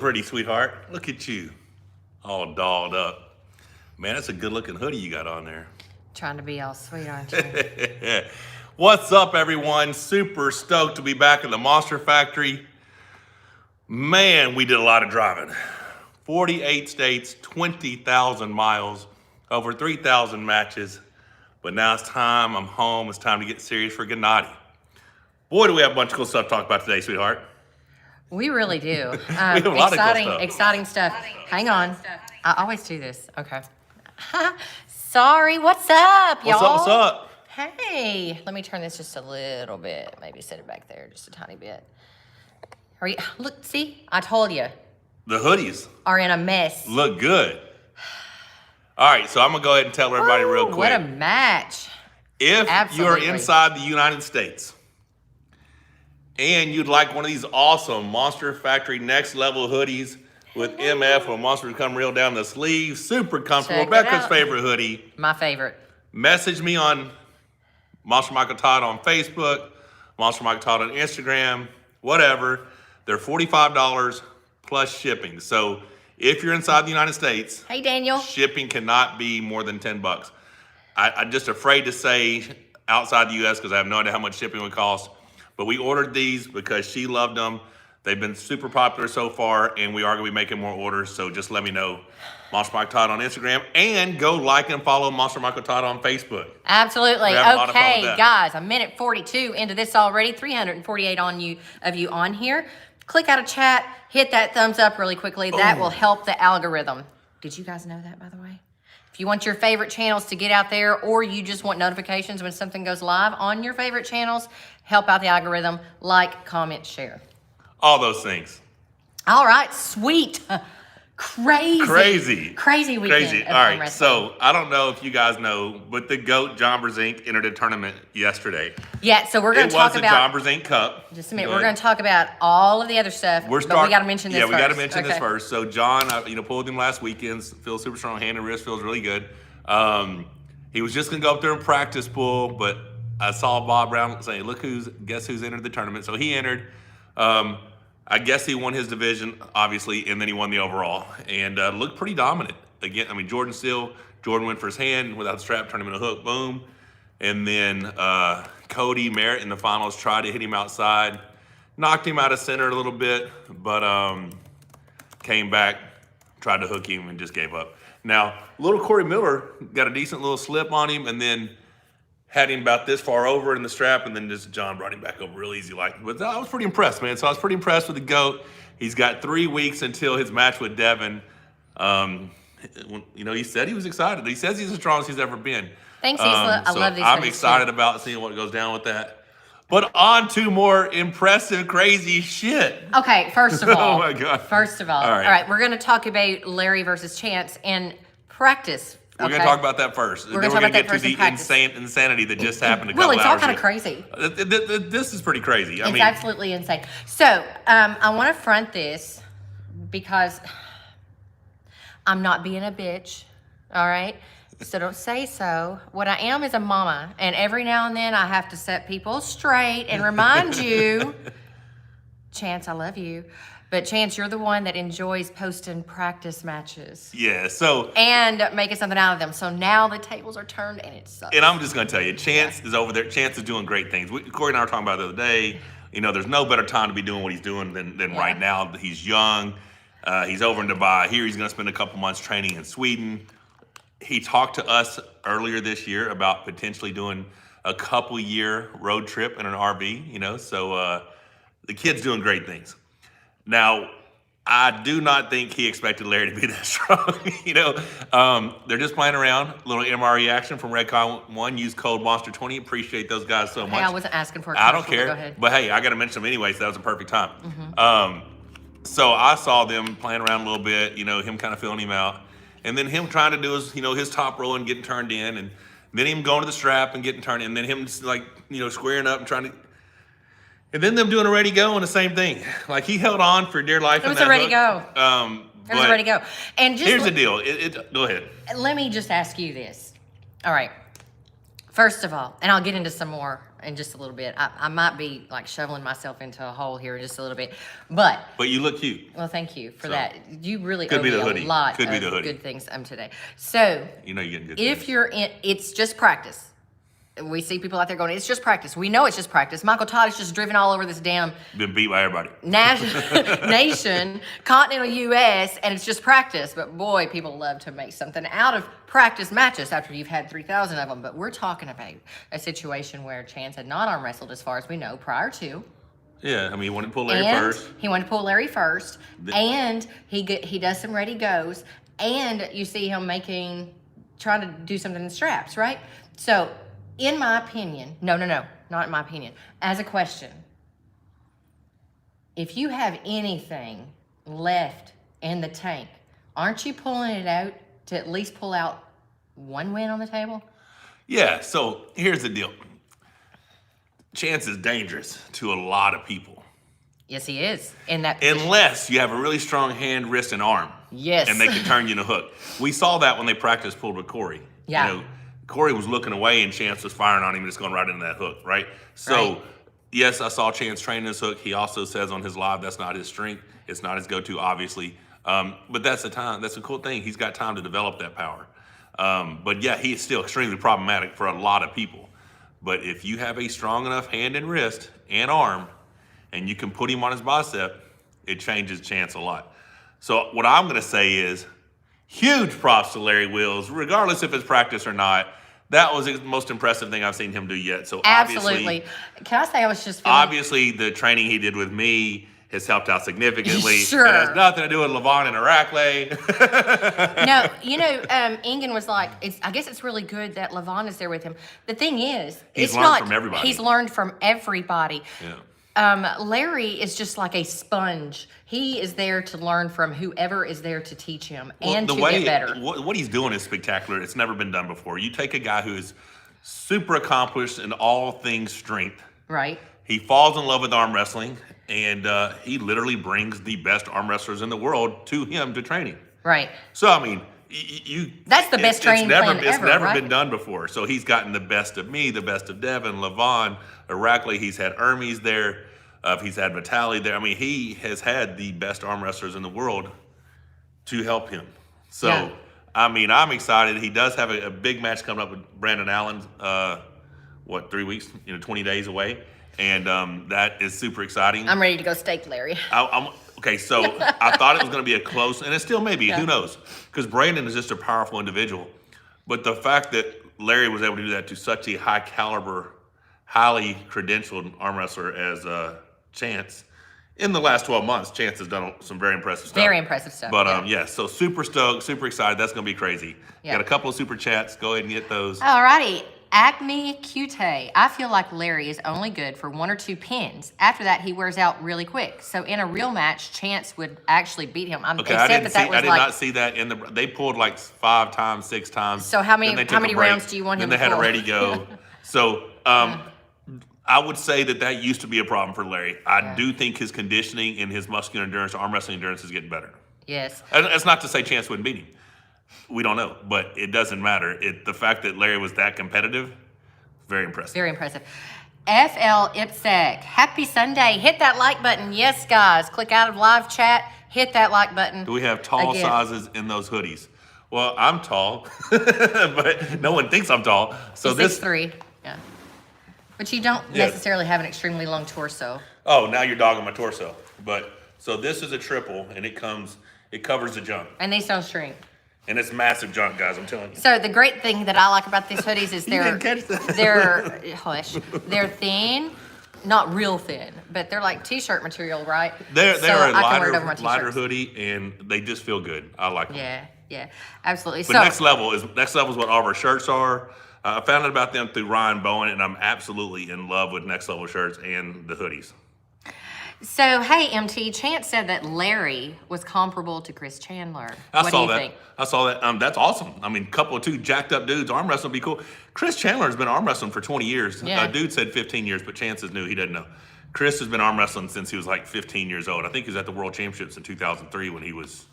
Pretty, sweetheart. Look at you, all dolled up. Man, that's a good-looking hoodie you got on there. Trying to be all sweet, aren't you? What's up, everyone? Super stoked to be back in the Monster Factory. Man, we did a lot of driving. 48 states, 20,000 miles, over 3,000 matches. But now it's time. I'm home. It's time to get serious for Gennady. Boy, do we have a bunch of cool stuff to talk about today, sweetheart. We really do. We have a lot of cool stuff. Exciting stuff. Hang on. I always do this. Okay. Sorry. What's up, y'all? What's up? Hey. Let me turn this just a little bit. Maybe set it back there just a tiny bit. Are you? Look, see? I told you. The hoodies are in a mess. Look good. All right, so I'm going to go ahead and tell everybody real quick. What a match. If you're inside the United States and you'd like one of these awesome Monster Factory Next Level hoodies with MF or Monster Come Real down the sleeve, super comfortable, Becca's favorite hoodie. My favorite. Message me on Monster Michael Todd on Facebook, Monster Michael Todd on Instagram, whatever. They're $45 plus shipping. So if you're inside the United States, hey Daniel, shipping cannot be more than $10. I'm just afraid to say outside the U.S. because I have no idea how much shipping would cost. But we ordered these because she loved them. They've been super popular so far, and we are going to be making more orders. So just let me know. Monster Michael Todd on Instagram, and go like and follow Monster Michael Todd on Facebook. Absolutely. Okay, guys, a minute 42 into this already. 348 of you on here. Click out of chat. Hit that thumbs up really quickly. That will help the algorithm. Did you guys know that, by the way? If you want your favorite channels to get out there, or you just want notifications when something goes live on your favorite channels, help out the algorithm. Like, comment, share. All those things. All right, sweet. Crazy weekend. Crazy. All right, so I don't know if you guys know, but the GOAT, John Brzenk, entered a tournament yesterday. Yeah, so we're going to talk about... It was the John Brzenk Cup. Just a minute. We're going to talk about all of the other stuff, but we got to mention this first. Yeah, we got to mention this first. So John, pulled him last weekend. Feels super strong. Hand and wrist feels really good. He was just going to go up there and practice pull, but I saw Bob Brown saying, guess who's entered the tournament. So he entered. I guess he won his division, obviously, and then he won the overall and looked pretty dominant. Again, Jordan went for his hand without the strap, turned him in a hook, boom. And then Cody Merritt in the finals tried to hit him outside, knocked him out of center a little bit, but came back, tried to hook him, and just gave up. Now, little Corey Miller got a decent little slip on him, and then had him about this far over in the strap, and then just John brought him back over real easy. But I was pretty impressed, man. So I was pretty impressed with the GOAT. He's got 3 weeks until his match with Devon. He said he was excited. He says he's as strong as he's ever been. Thanks, Isla. I love these. I'm excited about seeing what goes down with that. But on to more impressive, crazy shit. Okay, first of all. Oh, my God. First of all. All right, we're going to talk about Larry versus Chance and practice. We're going to talk about that first. We're going to get to the insanity that just happened a couple hours ago. Well, it's all kind of crazy. This is pretty crazy. It's absolutely insane. So, I want to front this because I'm not being a bitch, all right? So don't say so. What I am is a mama, and every now and then I have to set people straight and remind you, Chance, I love you. But Chance, you're the one that enjoys posting practice matches. Yeah, and making something out of them. So now the tables are turned, and it sucks. And I'm just going to tell you, Chance is over there. Chance is doing great things. Corey and I were talking about it the other day. There's no better time to be doing what he's doing than right now. He's young. He's over in Dubai. Here he's going to spend a couple months training in Sweden. He talked to us earlier this year about potentially doing a couple-year road trip in an RV. So the kid's doing great things. Now, I do not think he expected Larry to be that strong. They're just playing around. A little MRE action from Redcon 1. Use code Monster20. Appreciate those guys so much. Hey, I wasn't asking for a I don't care. Go ahead. But hey, I got to mention them anyway, so that was a perfect time. So I saw them playing around a little bit, him kind of feeling him out. And then him trying to do his top roll and getting turned in. And then him going to the strap and getting turned in. And then him just squaring up and trying to... And then them doing a ready go and the same thing. He held on for dear life. It was a ready go. It was a ready go. And just here's the deal. Go ahead. Let me just ask you this. All right. First of all, and I'll get into some more in just a little bit. I might be like shoveling myself into a hole here in just a little bit, but you look cute. well, thank you for that. You really Could owe be me the a hoodie. lot Could be of the hoodie. good things today. So You know you're getting good if things. you're in, it's just practice. We see people out there going, it's just practice. We know it's just practice. Michael Todd is just driven all over this damn Been beat by everybody. nation, continental U.S., and it's just practice. But boy, people love to make something out of practice matches after you've had 3,000 of them. But we're talking about a situation where Chance had not arm wrestled, as far as we know, prior to. Yeah, I mean, he wanted to pull Larry And first. he wanted to pull Larry first, and he does some ready goes, and you see him trying to do something in straps, right? So, in my opinion, no, not in my opinion, as a question, if you have anything left in the tank, aren't you pulling it out to at least pull out one win on the table? Yeah, so here's the deal. Chance is dangerous to a lot of people. Yes, he is. In that position. Unless you have a really strong hand, wrist, and arm. Yes. And they can turn you in a hook. We saw that when they practiced pulled with Corey. Yeah. You know, Corey was looking away and Chance was firing on him and just going right into that hook, right? So, Right. yes, I saw Chance training his hook. He also says on his live that's not his strength. It's not his go-to, obviously. But that's the cool thing. He's got time to develop that power. But yeah, he is still extremely problematic for a lot of people. But if you have a strong enough hand and wrist and arm, and you can put him on his bicep, it changes Chance a lot. So what I'm going to say is, huge props to Larry Wills, regardless if it's practice or not. That was the most impressive thing I've seen him do yet. So Absolutely. Can I say I was just feeling... obviously the training he did with me has helped out significantly. Sure. It has nothing to do with Levan and Irakle. No, Ingen was like, I guess it's really good that Levan is there with him. The thing is, He's it's learned not, from everybody. He's learned from everybody. Yeah. Larry is just like a sponge. He is there to learn from whoever is there to teach him and to get better. What he's doing is spectacular. It's never been done before. You take a guy who is super accomplished in all things strength. Right. He falls in love with arm wrestling, and he literally brings the best arm wrestlers in the world to him to training. Right. So, I mean, That's the best training plan It's ever, never right? been done before. So he's gotten the best of me, the best of Devon, Levan, Irakle. He's had Ermes there. He's had Vitali there. I mean, he has had the best arm wrestlers in the world to help him. So, Yeah. I mean, I'm excited. He does have a big match coming up with Brandon Allen, 3 weeks, 20 days away. And that is super exciting. I'm ready to go steak Larry. Okay, so I thought it was going to be a close, and it still may be. Yeah. Who knows? Because Brandon is just a powerful individual. But the fact that Larry was able to do that to such a high caliber, highly credentialed arm wrestler as Chance, in the last 12 months, Chance has done some very impressive stuff. Very impressive stuff. But yeah, so super stoked, super excited. That's going to be crazy. Yeah. Got a couple of super chats. Go ahead and get those. Alrighty. Acme Cute. I feel like Larry is only good for 1 or 2 pins. After that, he wears out really quick. So in a real match, Chance would actually beat him. Okay, I did not see that in the. They pulled like 5 times, 6 times. So how many Then they took a break. rounds do you want him Then to they had pull? a ready go. So I would say that used to be a problem for Larry. I do think his conditioning and his muscular endurance, arm wrestling endurance, is getting better. Yes. And that's not to say Chance wouldn't beat him. We don't know, but it doesn't matter. The fact that Larry was that competitive, very impressive. Very impressive. FL Ipsec. Happy Sunday. Hit that like button. Yes, guys. Click out of live chat. Hit that like button. Do we have tall Again. sizes in those hoodies? Well, I'm tall, but no one thinks I'm tall. So He's this 6'3". Yeah. But you don't Yeah. necessarily have an extremely long torso. Oh, now you're dogging my torso. But so this is a triple, and it covers the junk, And these don't shrink. and it's massive junk, guys. I'm telling you. So the great thing that I like about these hoodies is You didn't catch that. they're thin, not real thin, but they're like t-shirt material, right? They're So a I can wear it over my lighter t-shirts. hoodie, and they just feel good. I like them. Yeah, absolutely. But So next level is what all of our shirts are. I found out about them through Ryan Bowen, and I'm absolutely in love with Next Level shirts and the hoodies. So, hey, MT, Chance said that Larry was comparable to Chris Chandler. I What saw do you that. think? I saw that. That's awesome. I mean, couple of 2 jacked up dudes arm wrestling would be cool. Chris Chandler has been arm wrestling for 20 years. Yeah. Dude said 15 years, but Chance is new. He doesn't know. Chris has been arm wrestling since he was like 15 years old. I think he was at the World Championships in 2003 when he was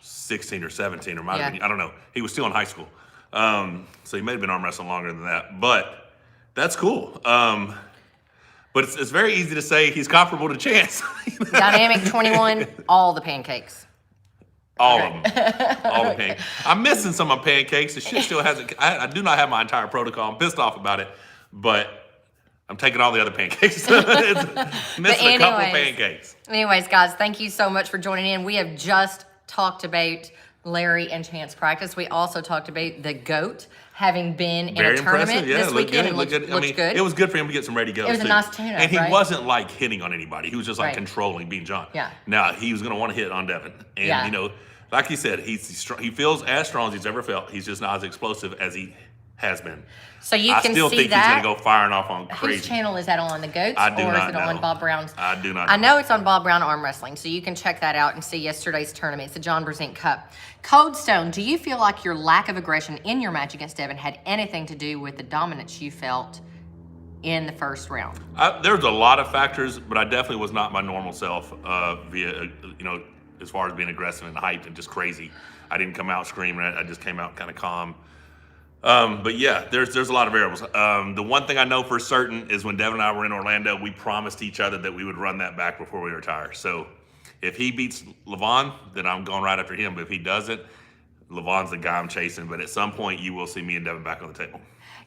16 or 17, or might have been. I don't know. He was still in high school. So he may have been arm wrestling longer than that. But That's cool. But it's very easy to say he's comparable to Chance. Dynamic 21, all the pancakes. All of them. All the pancakes. I'm missing some of my pancakes. The shit still hasn't. I do not have my entire protocol. I'm pissed off about it, but I'm taking all the other pancakes. Missing a couple pancakes. Anyways, guys, thank you so much for joining in. We have just talked about Larry and Chance practice. We also talked about the GOAT having been in a tournament this weekend and looked good. It was good for him to get some ready goes. It was a nice tune-up, and he right? wasn't like hitting on anybody. He was just like controlling, being John. Yeah. Now he was going to want to hit on Devon, and you know, like he said, he feels as strong as he's ever felt. He's just not as explosive as he has been. So you can see that. I still think he's going to go firing off on crazy. Whose channel is that on? The GOAT's? I do or not is it know. on Bob Brown's? I do not know. I know it's on Bob Brown Arm Wrestling, so you can check that out and see yesterday's tournament. It's the John Brzenk Cup. Cold Stone, do you feel like your lack of aggression in your match against Devon had anything to do with the dominance you felt in the first round? There's a lot of factors, but I definitely was not my normal self as far as being aggressive and hyped and just crazy. I didn't come out screaming. I just came out kind of calm. But yeah, there's a lot of variables. The one thing I know for certain is when Devon and I were in Orlando, we promised each other that we would run that back before we retire. So if he beats Levan, then I'm going right after him. But if he doesn't, Levan's the guy I'm chasing. But at some point, you will see me and Devon back on the table.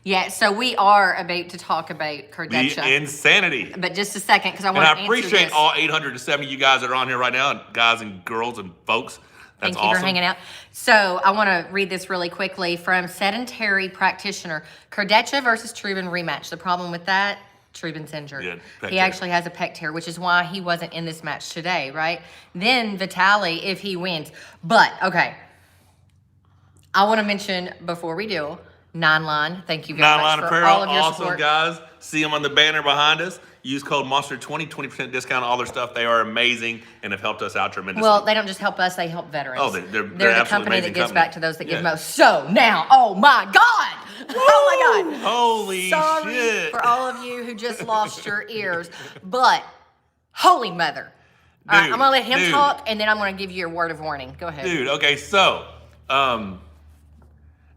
Yeah, so we are about to talk about Kurdecha. The insanity. But just a second, because I want to answer this. And I appreciate all 870 you guys that are on here right now, and guys and girls and folks. That's Thank you awesome. for hanging out. So I want to read this really quickly from Sedentary Practitioner. Kurdecha versus Trubin rematch. The problem with that, Trubin's injured. Yeah, he actually has a pec tear, which is why he wasn't in this match today, right? Then Vitali, if he wins. But, okay. I want to mention, before we do, Nine Line. Thank you very much for Apparel, all of your awesome support. Guys. See them on the banner behind us. Use code Monster20, 20% discount on all their stuff. They are amazing and have helped us out tremendously. Well, they don't just help us, they help veterans. Oh, they're the company that gives company. back to those that give most. So now, oh my God! Oh my God! Holy Sorry shit. for all of you who just lost your ears, but holy mother. All right, I'm going to let him talk, and then I'm going to give you your word of warning. Go ahead. Dude, okay, so Alex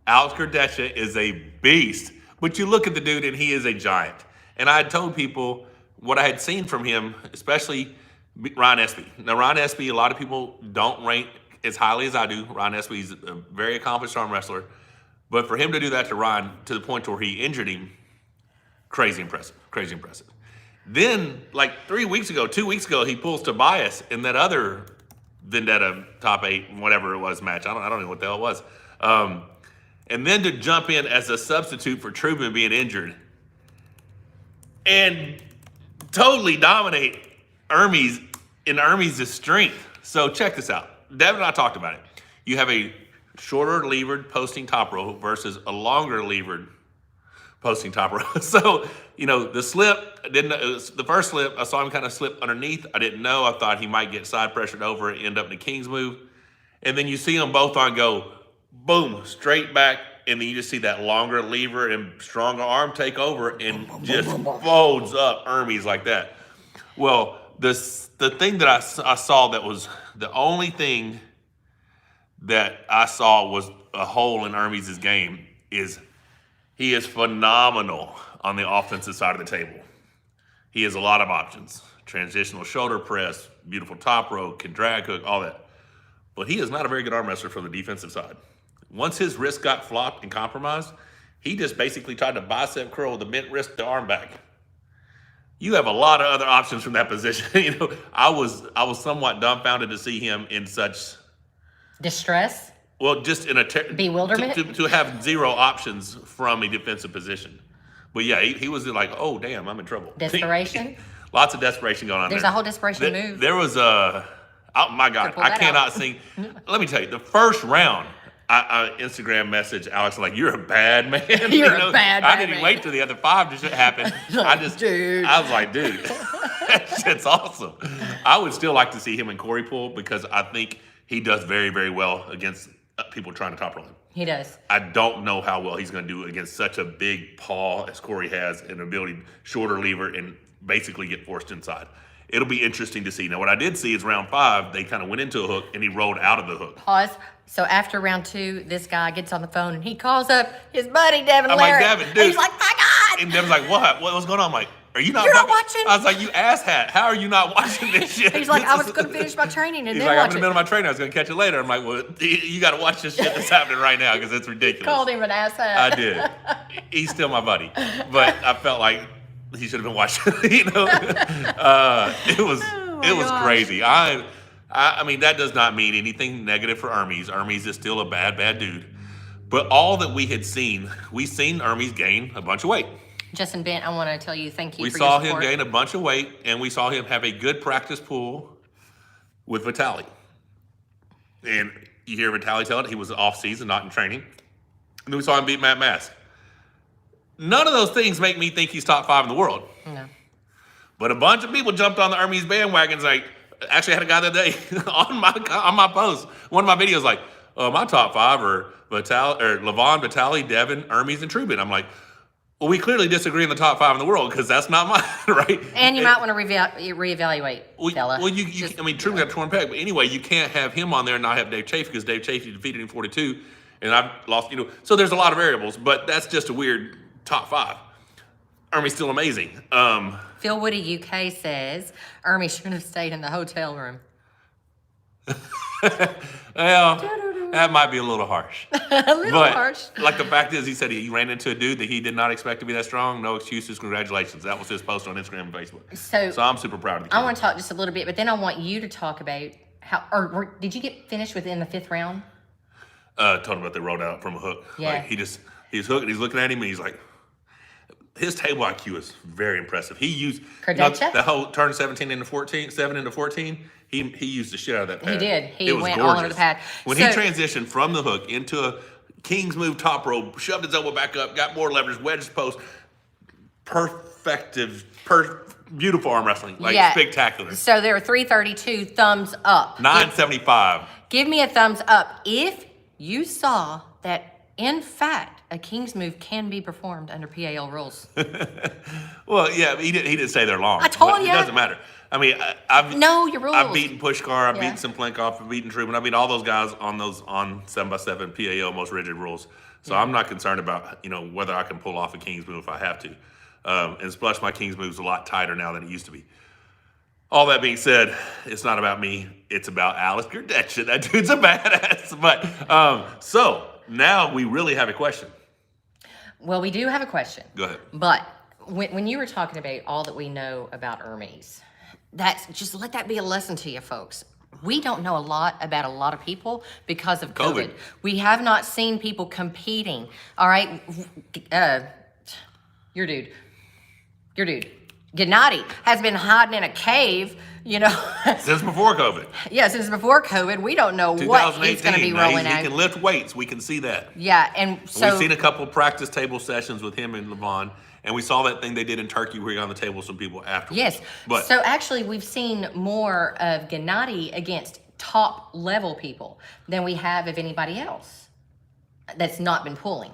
Kurdecha is a beast, but you look at the dude and he is a giant. And I had told people what I had seen from him, especially Ryan Espy. Now, Ryan Espy, a lot of people don't rank as highly as I do. Ryan Espy is a very accomplished arm wrestler. But for him to do that to Ryan to the point where he injured him, crazy impressive, crazy impressive. Then, like 2 weeks ago, he pulls Tobias in that other Vendetta top 8, whatever it was, match. I don't know what the hell it was. And then to jump in as a substitute for Trubin being injured and totally dominate Ermes in Ermes' strength. So check this out. Devon and I talked about it. You have a shorter levered posting top row versus a longer levered posting top row. So, the slip, the first slip, I saw him kind of slip underneath. I didn't know. I thought he might get side pressured over and end up in a King's move. And then you see them both on go, boom, straight back. And then you just see that longer lever and stronger arm take over and just folds up Ermes like that. Well, the thing that I saw that was the only thing that I saw was a hole in Ermes' game is he is phenomenal on the offensive side of the table. He has a lot of options. Transitional shoulder press, beautiful top row, can drag hook, all that. But he is not a very good arm wrestler from the defensive side. Once his wrist got flopped and compromised, he just basically tried to bicep curl with the bent wrist to arm back. You have a lot of other options from that position. I was somewhat dumbfounded to see him in such distress. Well, just in a bewilderment to have zero options from a defensive position. But yeah, he was like, oh damn, I'm in trouble. Desperation. Lots of desperation going on. There's a whole desperation move. There was a oh my God, I cannot sing. Let me tell you, the first round. I Instagram message Alex like, you're a bad man. You're a bad man. I didn't wait till the other 5 to happen. I was like, dude, that shit's awesome. I would still like to see him in Corey pull because I think he does very, very well against people trying to top roll him. He does. I don't know how well he's going to do against such a big paw as Corey has and ability shorter lever and basically get forced inside. It'll be interesting to see. Now, what I did see is round 5, they kind of went into a hook and he rolled out of the hook. Pause. So after round 2, this guy gets on the phone and he calls up his buddy Devon I'm Larry. like, Devon, dude. And he's like, my God, And Devon's like, what? What was going on? I'm like, are you not You're not watching? I was like, you asshat. How are you not watching this shit? He's like, I was going to finish my training and He's then like, I'm watch in the middle of my training. I was going to catch it later. I'm like, well, you got to watch this shit that's happening right now because it's ridiculous. Called him an asshat. I did. He's still my buddy. But I felt like he should have been watching, you know. It was gosh. crazy. I mean, that does not mean anything negative for Ermes. Ermes is still a bad dude. But all that we had seen, we seen Ermes gain a bunch of weight. Justin Bent, I want to tell you thank you We for saw your support. him gain a bunch of weight, and we saw him have a good practice pool with Vitaly. And you hear Vitaly tell it, he was off season, not in training. And then we saw him beat Matt Mask. None of those things make me think he's top 5 in the world. No. But a bunch of people jumped on the Ermes bandwagons. Like, actually, I had a guy the other day on my post, one of my videos, like, my top 5 are Levan, Vitaly, Devon, Ermes, and Trubin. I'm like, well, we clearly disagree in the top 5 in the world because that's not mine, right? And you might want to reevaluate, fella. Well, I mean, Trubin got a torn pec, but anyway, you can't have him on there and not have Dave Chafee because Dave Chafee defeated him 42, and I've lost, you know. So there's a lot of variables, but that's just a weird top 5. Ermes still amazing. Phil Woody UK says Ermes should have stayed in the hotel room. Well, that might be a little harsh. A little harsh. Like the fact is, he said he ran into a dude that he did not expect to be that strong. No excuses. Congratulations. That was his post on Instagram and Facebook. So I'm super proud of the kid. I want to talk just a little bit, but then I want you to talk about did you get finished within the 5th round? Told him about they rolled out from a hook. Yeah. Like he's hooked. He's looking at him and he's like, his table IQ is very impressive. He used the whole turn 17 into 14, 7 into 14. He used the shit out of that pad. He did. He It was went gorgeous. all over the pad. When he transitioned from the hook into a King's move top rope, shoved his elbow back up, got more leverage, wedged post, beautiful arm wrestling, spectacular. So there are 332 thumbs up. 975. Give me a thumbs up if you saw that, in fact, a King's move can be performed under PAL rules. Well, yeah, he didn't stay there long. I told you. It doesn't matter. I mean, I've your rules. I've beaten Pushkar, I've beaten Simplenkov, I've beaten Trubin, I've beaten all those guys on 7x7 PAO most rigid rules. So I'm not concerned about whether I can pull off a King's move if I have to. And plus, my King's move's a lot tighter now than it used to be. All that being said, it's not about me. It's about Alex Kurdecha. That dude's a badass. But so now we really have a question. Well, we do have a question. Go ahead. But when you were talking about all that we know about Ermes, just let that be a lesson to you folks. We don't know a lot about a lot of people because of COVID. We have not seen people competing. All right. Your dude. Gennady has been hiding in a cave, Since before COVID. Yeah, since before COVID. We don't know what he's going to be rolling out. He can lift weights. We can see that. Yeah, and so we've seen a couple of practice table sessions with him and Levan, and we saw that thing they did in Turkey where he got on the table with some people afterwards. Yes. So actually, we've seen more of Gennady against top level people than we have of anybody else that's not been pulling.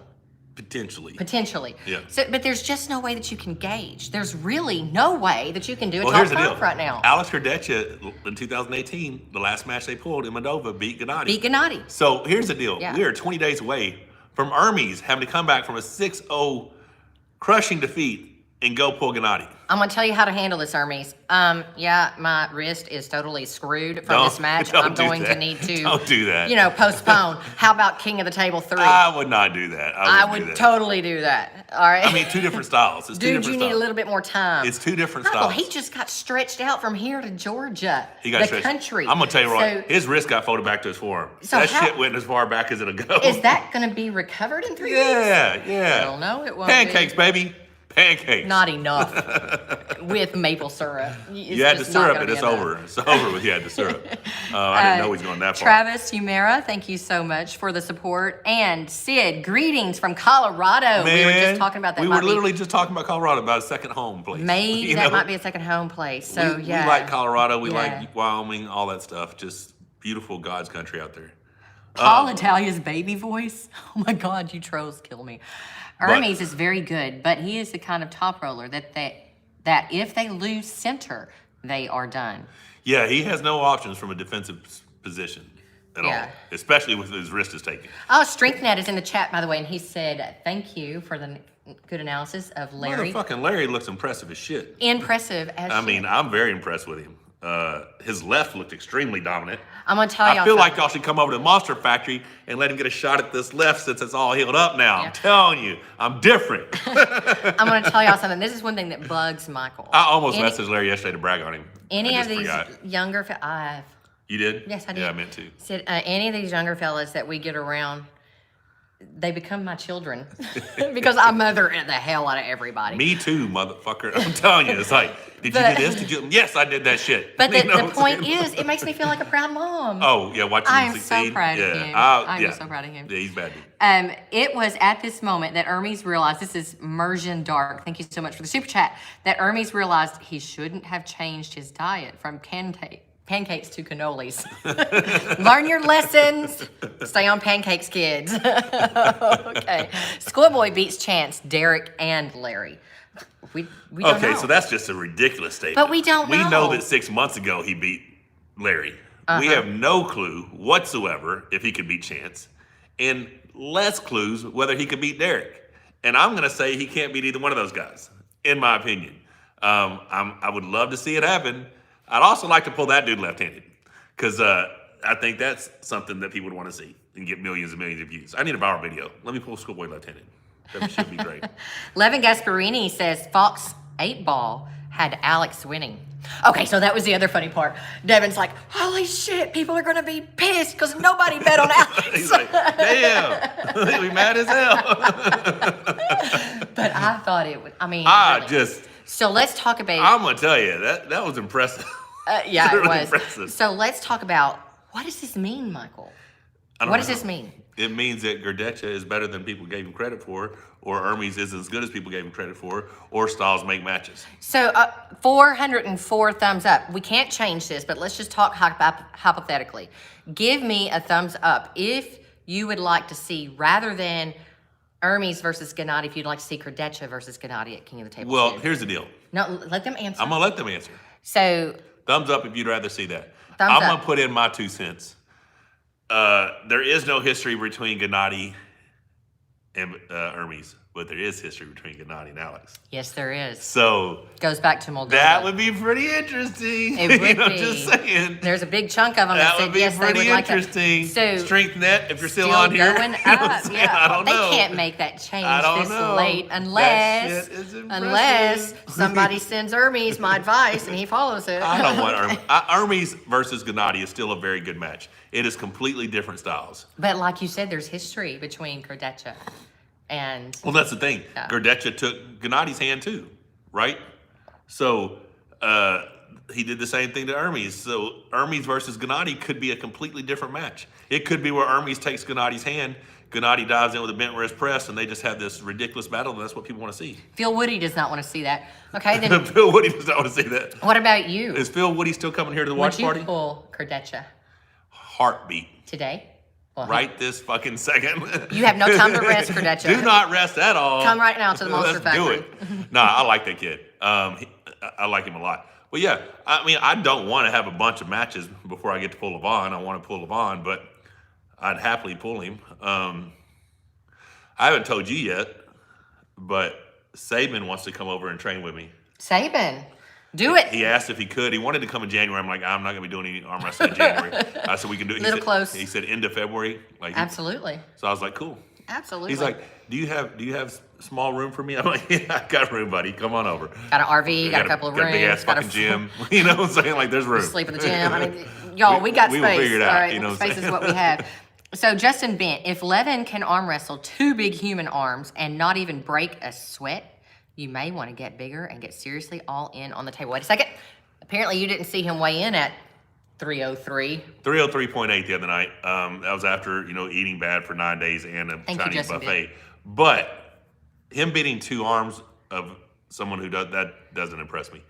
Potentially. Yeah. So, but there's just no way that you can gauge. There's really no way that you can do a top 5 right now. Alex Kurdecha in 2018, the last match they pulled in Moldova, beat Gennady. So here's the deal. Yeah. We are 20 days away from Ermes having to come back from a 6-0 crushing defeat and go pull Gennady. I'm going to tell you how to handle this, Ermes. My wrist is totally screwed from this match. I'm going to need to don't do that. Postpone. How about King of the Table 3? I would not do that. I would totally do that. All right. I mean, 2 different styles. It's 2 different Dude, you need a little bit more time. It's 2 different Michael, styles. he just got stretched out from here to Georgia. He got the country. I'm gonna tell you right. His wrist got folded back to his forearm. So that shit went as far back as it'll go. Is that going to be recovered in 3 weeks? Yeah. Hell no, it won't. Pancakes, baby. Pancakes. Not enough with maple syrup. You had the syrup and it's over. It's over with you had the syrup. I didn't know he's going that far. Travis Humera, thank you so much for the support. And Sid, greetings from Colorado. Man, we were just talking about that. We were literally just talking about Colorado, about a second home place. Maybe that might be a second home place. So, we like Colorado. We like Wyoming, all that stuff. Just beautiful God's country out there. Paul Italia's baby voice. Oh my God, you trolls kill me. Ermes is very good, but he is the kind of top roller that if they lose center, they are done. Yeah, he has no options from a defensive position. at all, especially with his wrist is taken. Oh, StrengthNet is in the chat, by the way, and he said, thank you for the good analysis of Larry. Motherfucking Larry looks impressive as shit. Impressive as I shit. mean, I'm very impressed with him. His left looked extremely dominant. I'm going to tell y'all I feel like something. y'all should come over to the Monster Factory and let him get a shot at this left since it's all healed up now. Yeah. I'm telling you, I'm different. I'm going to tell y'all something. This is one thing that bugs Michael. I almost messaged Larry yesterday to brag on him. Any I of just these forgot. younger, You did? Yes, I did. Yeah, I meant to. Said any of these younger fellas that we get around, they become my children because I mother the hell out of everybody. Me too, motherfucker. I'm telling you, it's like, did you do this? Did you? Yes, I did that shit. But You know the what I'm point saying? is, it makes me feel like a proud mom. Oh yeah, watching I him am succeed. so proud of him. I'm so proud of him. Yeah, he's bad. Dude. It was at this moment that Ermes realized, this is Mersian Dark, thank you so much for the super chat, that Ermes realized he shouldn't have changed his diet from pancakes to cannolis. Learn your lessons. Stay on pancakes, kids. Okay. Schoolboy beats Chance, Derek, and Larry. We don't know. So that's just a ridiculous statement. But we don't We know. know that 6 months ago he beat Larry. We have no clue whatsoever if he could beat Chance, and less clues whether he could beat Derek. And I'm going to say he can't beat either one of those guys, in my opinion. I would love to see it happen. I'd also like to pull that dude left-handed, because I think that's something that people would want to see and get millions and millions of views. I need a viral video. Let me pull Schoolboy left-handed. That should be great. Levan Gasparini says Fox 8 Ball had Alex winning. Okay, so that was the other funny part. Devon's like, holy shit, people are going to be pissed because nobody bet on Alex. He's like, damn, we mad as hell. But I thought it would, I mean, really. So let's talk about. I'm going to tell you, that was impressive. Yeah, it really was. impressive. So let's talk about, what does this mean, Michael? What does this mean? It means that Kurdecha is better than people gave him credit for, or Ermes is as good as people gave him credit for, or styles make matches. So 404 thumbs up. We can't change this, but let's just talk hypothetically. Give me a thumbs up if you would like to see, rather than Ermes versus Gennady, if you'd like to see Kurdecha versus Gennady at King of the Table. Well, here's the deal. No, let them answer. I'm going to let them answer. So Thumbs up if you'd rather see that. Thumbs I'm up. going to put in my 2 cents. There is no history between Gennady and Ermes, but there is history between Gennady and Alex. yes, there is. So Goes back to Moldova. that would be pretty interesting. It would I'm be. just saying. There's a big chunk of them That that would said be yes, they pretty would like interesting. that. So StrengthNet, if you're still still on here. going You know what I'm up. saying? Yeah, I don't know. They can't make that change I don't this know. late That unless shit is impressive. unless somebody sends Ermes my advice and he follows it. I don't want Ermes. Ermes versus Gennady is still a very good match. It is completely different styles. But like you said, there's history between Kurdecha and Well, that's the thing. Yeah. Kurdecha took Gennady's hand too, right? So he did the same thing to Ermes. So Ermes versus Gennady could be a completely different match. It could be where Ermes takes Gennady's hand, Gennady dives in with a bent wrist press, and they just have this ridiculous battle, and that's what people want to see. Phil Woody does not want to see that. Okay, then Phil Woody does not want to see that. what about you? Is Phil Woody still coming here to the watch Would you party? pull Kurdecha Heartbeat. today? Well, Right this fucking second. You have no time to rest, Kurdecha. Do not rest at all. Come right now to the Monster Let's do Factory. it. Nah, I like that kid. I like him a lot. But yeah, I mean, I don't want to have a bunch of matches before I get to pull Levan. I want to pull Levan, but I'd happily pull him. I haven't told you yet, but Saban wants to come over and train with me. Saban, do it. He asked if he could. He wanted to come in January. I'm like, I'm not going to be doing any arm wrestling in January. I said we can do it. Little close. He said end of February. Like, Absolutely. So I was like, cool. Absolutely. He's like, do you have small room for me? I'm like, yeah, I got room, buddy. Come on over. got an RV, got a couple of rooms, got a big ass got fucking gym. You know what I'm saying? Like, there's room. sleep in the gym. I mean, y'all, we got we space. will figure it out, All right, you know what I'm space is saying? what we have. So Justin Bent, if Levan can arm wrestle 2 big human arms and not even break a sweat, you may want to get bigger and get seriously all in on the table. Wait a second. Apparently you didn't see him weigh in at 303. 303.8 the other night. That was after, eating bad for 9 days and a Thank you, Chinese Justin buffet. But him beating 2 arms of someone who does that doesn't impress me.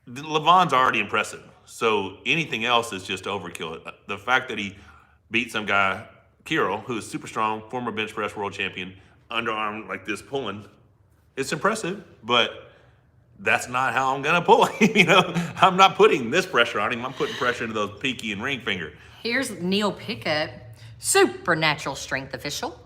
Levan's already impressive. So anything else is just overkill. The fact that he beat some guy, Kirill, who is super strong, former bench press world champion, underarm like this pulling, it's impressive, but that's not how I'm gonna pull him. I'm not putting this pressure on him. I'm putting pressure into those pinky and ring finger. Here's Neil Pickup, supernatural strength official.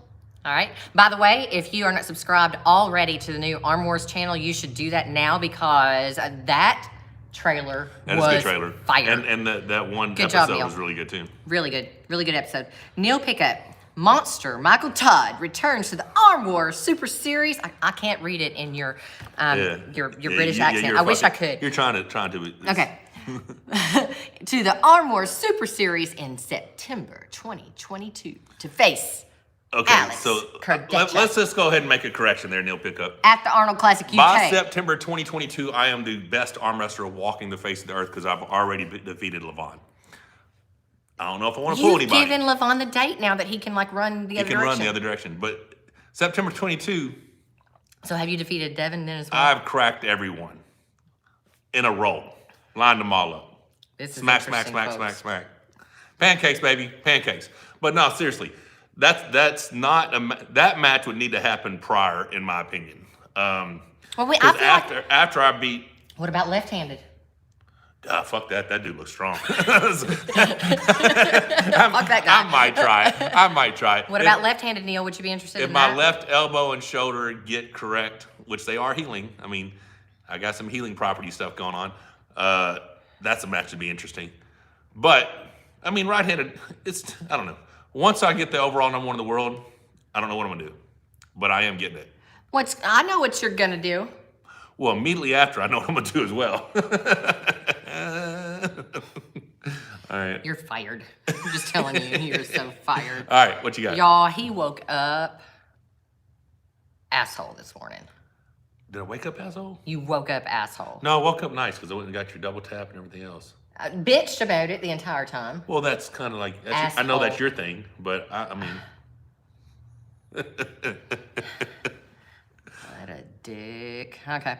All right. By the way, if you are not subscribed already to the new Arm Wars channel, you should do that now because that trailer was a good trailer. fire. And that one Good job, episode Neil. was really good too. Really good episode. Neil Pickup, Monster, Michael Todd returns to the Arm Wars Super Series. I can't read it in your British accent. I wish I could. You're trying to. Okay. To the Arm Wars Super Series in September 2022 to face Alex so Kurdecha let's just go ahead and make a correction there, Neil Pickup. at the Arnold Classic UK. By September 2022, I am the best arm wrestler walking the face of the earth because I've already defeated Levan. I don't know if I want to fool You've anybody. given Levan the date now that he can run the other direction. He can run the other direction. But September 22, So have you defeated Devon then as well? I've cracked everyone in a row. Lined them all up. This is Smack. Pancakes, baby, pancakes. But no, seriously, that's not that match would need to happen prior, in my opinion. Well, I feel after I beat. What about left-handed? Fuck that. That dude looks strong. Fuck that guy. I might try it. What about left-handed, Neil? Would you be interested If in my that? left elbow and shoulder get correct, which they are healing. I mean, I got some healing property stuff going on. That's a match to be interesting. But I mean, right-handed, I don't know. Once I get the overall number one in the world, I don't know what I'm gonna do, but I am getting it. I know what you're gonna do. Well, immediately after, I know what I'm gonna do as well. All right. You're fired. I'm just telling you, you're so fired. All right, what you got? Y'all, he woke up asshole this morning. Did I wake up asshole? You woke up asshole. No, I woke up nice because I went and got your double tap and everything else. Bitched about it the entire time. Well, that's kind of like, I know that's your thing, but I mean. What a dick. Okay.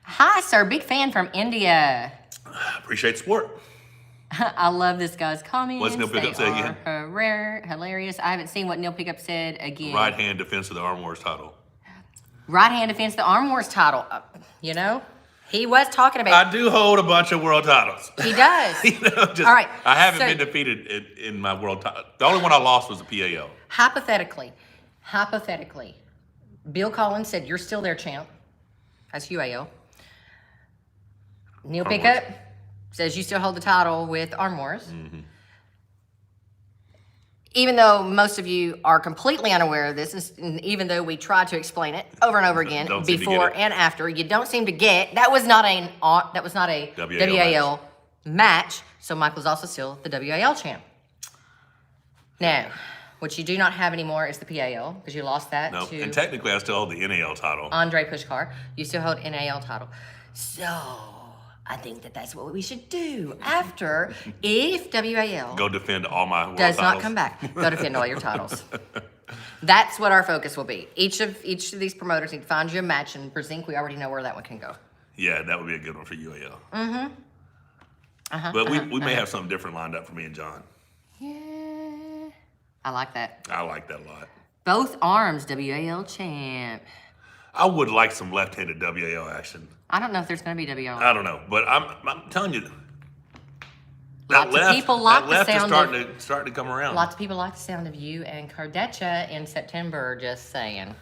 Hi, sir. Big fan from India. Appreciate the support. I love this guy's comments. What's Neil Pickup say again? Hilarious. I haven't seen what Neil Pickup said again. Right hand defense of the Arm Wars title. Right hand defense, the Arm Wars title. He was talking about. I do hold a bunch of world titles. He does. All right. I haven't been defeated in my world title. The only one I lost was the PAL. Hypothetically, Bill Collins said, "You're still there, champ." That's UAL. Neil Pickup says you still hold the title with Arm Wars. Mm-hmm. Even though most of you are completely unaware of this, even though we tried to explain it over and over again before and after, you don't seem to get that was not a WAL match. So Michael's also still the WAL champ. Now, what you do not have anymore is the PAL because you lost that to. And technically, I still hold the NAL title. Andre Pushkar, you still hold NAL title. So I think that's what we should do after, if WAL go defend all my world does titles. not come back, go defend all your titles. That's what our focus will be. Each of these promoters need to find you a match, and Brzenk, we already know where that one can go. Yeah, that would be a good one for UAL. But we may have something different lined up for me and John. Yeah, I like that. I like that a lot. Both arms, WAL champ. I would like some left-handed WAL action. I don't know if there's going to be WAL. I don't know, but I'm telling you, Lots of people like the sound is starting to come around. Lots of people like the sound of you and Kurdecha in September, just saying.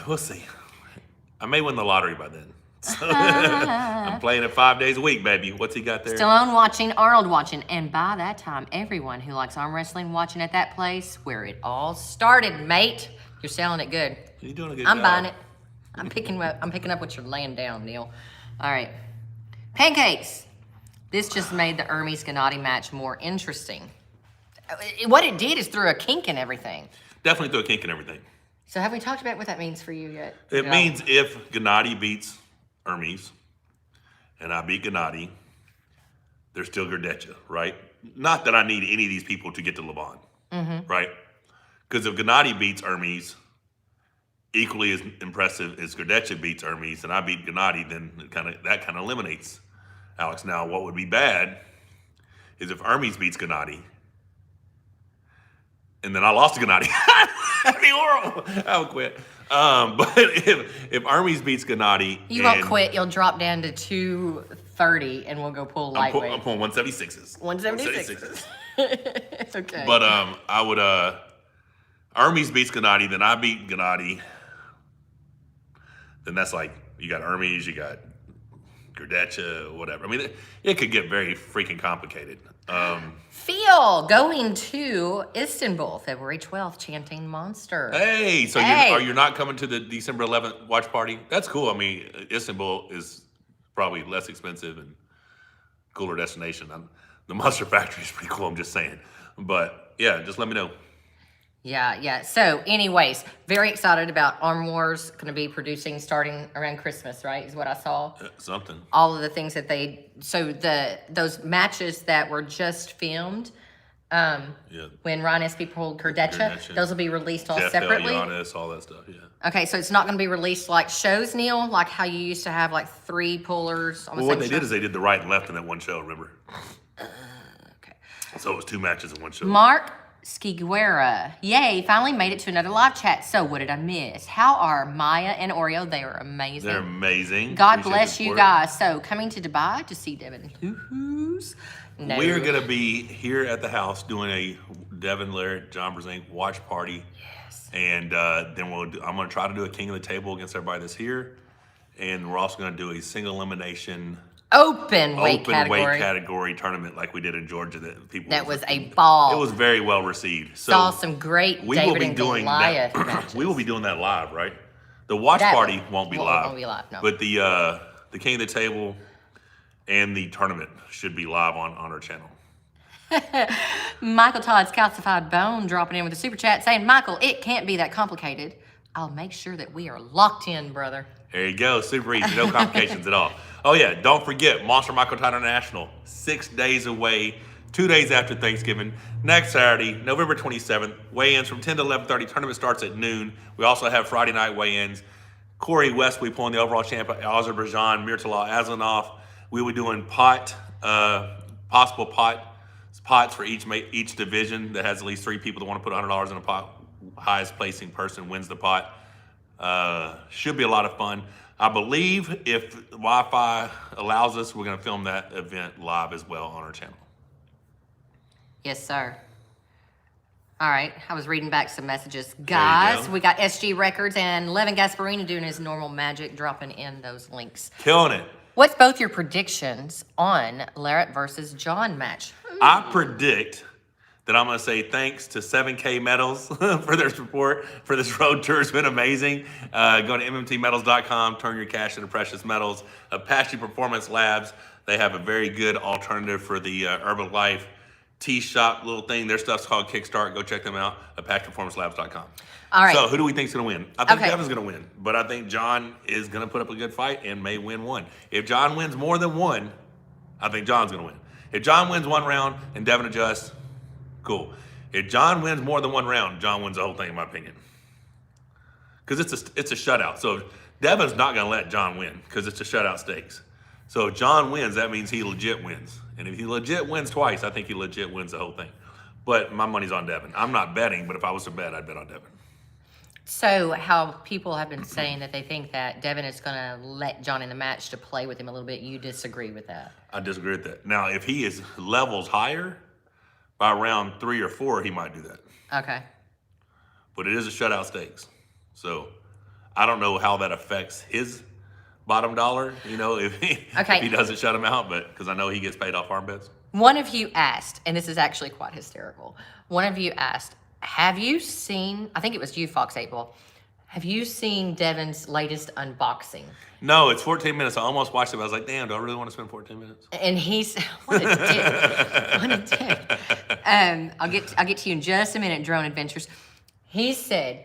We'll see. I may win the lottery by then. So I'm playing it 5 days a week, baby. What's he got there? Stallone watching, Arnold watching, and by that time, everyone who likes arm wrestling watching at that place where it all started, mate. You're selling it good. You're doing a good I'm job. buying it. I'm picking up what you're laying down, Neil. All right. Pancakes. This just made the Ermes Gasparini match more interesting. What it did is threw a kink in everything. Definitely throw a kink in everything. So have we talked about what that means for you yet? It means if Gennady beats Ermes and I beat Gennady, there's still Kurdecha, right? Not that I need any of these people to get to Levan, right? Because if Gennady beats Ermes, equally as impressive as Kurdecha beats Ermes, and I beat Gennady, then that kind of eliminates Alex. Now, what would be bad is if Ermes beats Gennady, and then I lost to Gennady. That'd be horrible. I would quit. But if Ermes beats Gennady, You won't quit. You'll drop down to 230, and we'll go pull lightweight. I'm pulling 176s. 176. Okay. But I would Ermes beats Gennady, then I beat Gennady. Then that's like you got Ermes, you got Kurdecha, whatever. I mean, it could get very freaking complicated. Phil going to Istanbul, February 12th, chanting Monster. Hey, so Hey. you're not coming to the December 11th watch party? That's cool. I mean, Istanbul is probably less expensive and cooler destination. The Monster Factory is pretty cool. I'm just saying. But yeah, just let me know. Yeah. So, anyways, very excited about Arm Wars. Going to be producing starting around Christmas, right? Is what I saw. Something. All of the things that those matches that were just filmed. When Ryan SP pulled Kurdecha, those will be released all separately. Giannis, all that stuff. Yeah. Okay, so it's not going to be released like shows, Neil, like how you used to have like 3 pullers on the Well, same what they show? did is they did the right and left in that one show. Remember? Okay. So it was 2 matches in one show. Mark Skiguera, yay, finally made it to another live chat. So what did I miss? How are Maya and Oreo? They are amazing. They're amazing. God Appreciate bless the you support. guys. So coming to Dubai to see Devon Hoo-Hoos. No. We're going to be here at the house doing a Devon Laird, John Brzenk watch party. Yes. And then I'm going to try to do a king of the table against everybody that's here. And we're also going to do a single elimination Open weight category tournament like we did in Georgia. That was a ball. It was very well received. So Saw some great we David will be and doing Goliath that. matches. We will be doing that live, right? The watch That party won't be live. Won't be live, no. But the king of the table and the tournament should be live on our channel. Michael Todd's calcified bone dropping in with a super chat saying, Michael, it can't be that complicated. I'll make sure that we are locked in, brother. There you go. Super easy. No complications at all. Oh, yeah. Don't forget, Monster Micro Todd International, 6 days away, 2 days after Thanksgiving. Next Saturday, November 27th, weigh-ins from 10 to 11:30. Tournament starts at noon. We also have Friday night weigh-ins. Corey Westby pulling the overall champ at Azerbaijan, Murtala Aslanov. We were doing possible pots for each division that has at least 3 people that want to put $100 in a pot. Highest placing person wins the pot. Should be a lot of fun. I believe if Wi-Fi allows us, we're going to film that event live as well on our channel. Yes, sir. All right, I was reading back some messages. Guys, we got SG Records and Levan Gasparini doing his normal magic, dropping in those links. Killing it. What's both your predictions on Larrett versus John match? I predict that I'm going to say thanks to 7K Metals for their support for this road tour. It's been amazing. Go to mmtmetals.com, turn your cash into precious metals. Apache Performance Labs, they have a very good alternative for the Herbalife tea shop little thing. Their stuff's called Kickstart. Go check them out, ApachePerformanceLabs.com. All right. So who do we think's going to win? I think Okay. Devon's going to win, but I think John is going to put up a good fight and may win one. If John wins more than one, I think John's going to win. If John wins one round and Devon adjusts, cool. If John wins more than one round, John wins the whole thing, in my opinion. Because it's a shutout. So Devon's not going to let John win because it's a shutout stakes. So if John wins, that means he legit wins. And if he legit wins twice, I think he legit wins the whole thing. But my money's on Devon. I'm not betting, but if I was to bet, I'd bet on Devon. So how people have been saying that they think that Devon is going to let John in the match to play with him a little bit. You disagree with that? I disagree with that. Now, if he is levels higher, by round 3 or 4, he might do that. Okay. But it is a shutout stakes. So I don't know how that affects his bottom dollar, if he doesn't shut him out, but because I know he gets paid off arm bets. One of you asked, and this is actually quite hysterical. One of you asked, have you seen, I think it was you, Fox April, have you seen Devon's latest unboxing? No, it's 14 minutes. I almost watched it, but I was like, damn, do I really want to spend 14 minutes? And he's, what a dick. What a dick. I'll get to you in just a minute, Drone Adventures. He said,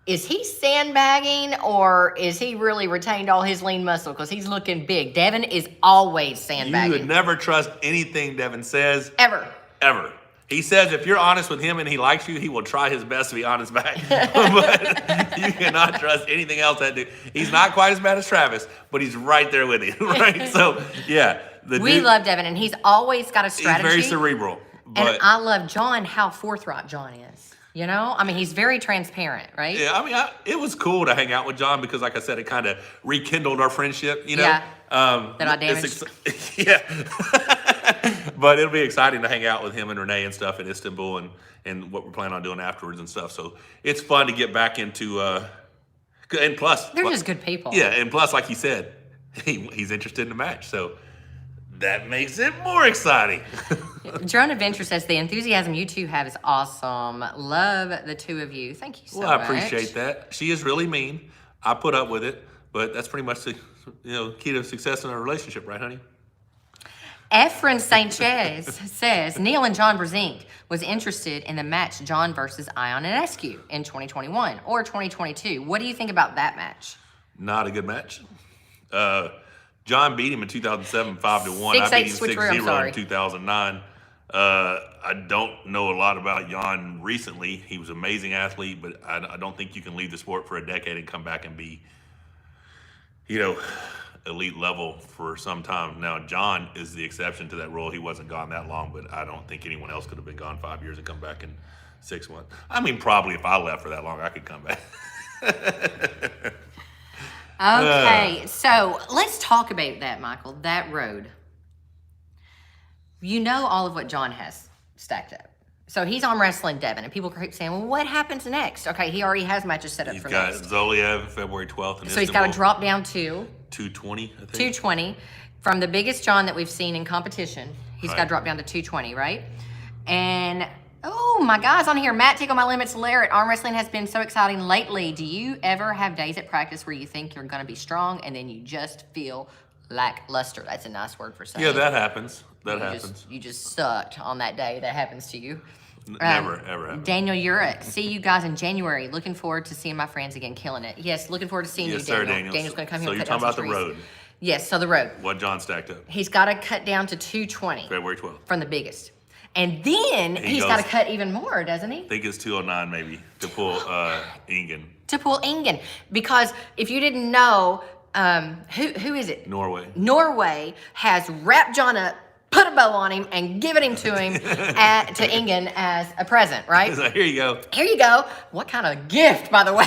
is he sandbagging or is he really retained all his lean muscle? Because he's looking big. Devon is always sandbagging. You would never trust anything Devon says. Ever. Ever. He says if you're honest with him and he likes you, he will try his best to be honest back. But you cannot trust anything else that dude. He's not quite as bad as Travis, but he's right there with you, right? So, yeah. We love Devon, and he's always got a strategy. He's very cerebral. But And I love John, how forthright John is. You know, I mean, he's very transparent, right? Yeah, I mean, it was cool to hang out with John because, like I said, it kind of rekindled our friendship. You know, Yeah. That I damaged. Yeah, but it'll be exciting to hang out with him and Renee and stuff in Istanbul and what we're planning on doing afterwards and stuff. So it's fun to get back into. And plus, They're just good people. Yeah, and plus, like he said, he's interested in the match, so that makes it more exciting. Drone Adventure says the enthusiasm you two have is awesome. Love the two of you. Thank you so much. Well, I appreciate that. She is really mean. I put up with it, but that's pretty much the key to success in our relationship, right, honey? Efren Sanchez says Neil and John Brzenk was interested in the match John versus Ion and Eskew in 2021 or 2022. What do you think about that match? Not a good match. John beat him in 2007, 5-1. I beat him 6-0 in 2009. I don't know a lot about Jan recently. He was an amazing athlete, but I don't think you can leave the sport for a decade and come back and be, elite level for some time. Now, John is the exception to that rule. He wasn't gone that long, but I don't think anyone else could have been gone 5 years and come back in 6 months. I mean, probably if I left for that long, I could come back. Okay, so let's talk about that, Michael, that road. You know all of what John has stacked up. So he's arm wrestling Devon, and people keep saying, well, what happens next? Okay, he already has matches set up for next. He's got Zoliev February 12th in So he's got to drop down to 220, I think. 220. From the biggest John that we've seen in competition, he's got to drop down to 220, right? And, oh, my guy's on here. Matt, Tickle My Limits, Larrett. Arm wrestling has been so exciting lately. Do you ever have days at practice where you think you're going to be strong and then you just feel lackluster? That's a nice word for saying. Yeah, that happens. That happens. You just sucked on that day. That happens to you. Never, ever happens. Daniel Urich, see you guys in January. Looking forward to seeing my friends again, killing it. Yes, looking forward to seeing you, Daniel. Yes, sir, Daniel. Daniel's going to come here So and you're cut talking down about some the trees. road. Yes, so the road. What John stacked up. He's got to cut down to 220 February 12th. from the biggest. And then he's got to cut even more, doesn't he? I think it's 209 maybe to pull Ingen. To pull Ingen. Because if you didn't know, who is it? Norway. Norway has wrapped John up, put a bow on him, and given him to him to Ingen as a present, right? So here you go. Here you go. What kind of gift, by the way?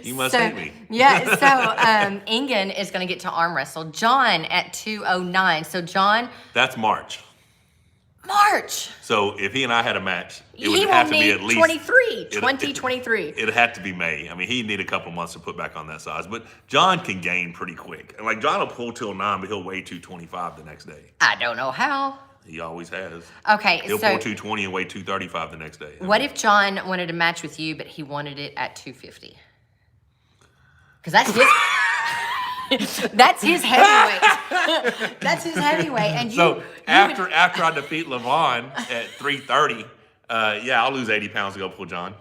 You must hate me. Yeah, so Ingen is going to get to arm wrestle John at 209. So John. That's March. So if he and I had a match, it would have to be at least 2023. It'd have to be May. I mean, he'd need a couple months to put back on that size. But John can gain pretty quick. And like John will pull 209, but he'll weigh 225 the next day. I don't know how. He always has. Okay, He'll pull 220 and weigh 235 the next day. What if John wanted a match with you, but he wanted it at 250? Because that's his. That's his heavyweight. That's his heavyweight. And after I defeat Levan at 330, I'll lose 80 pounds to go pull John.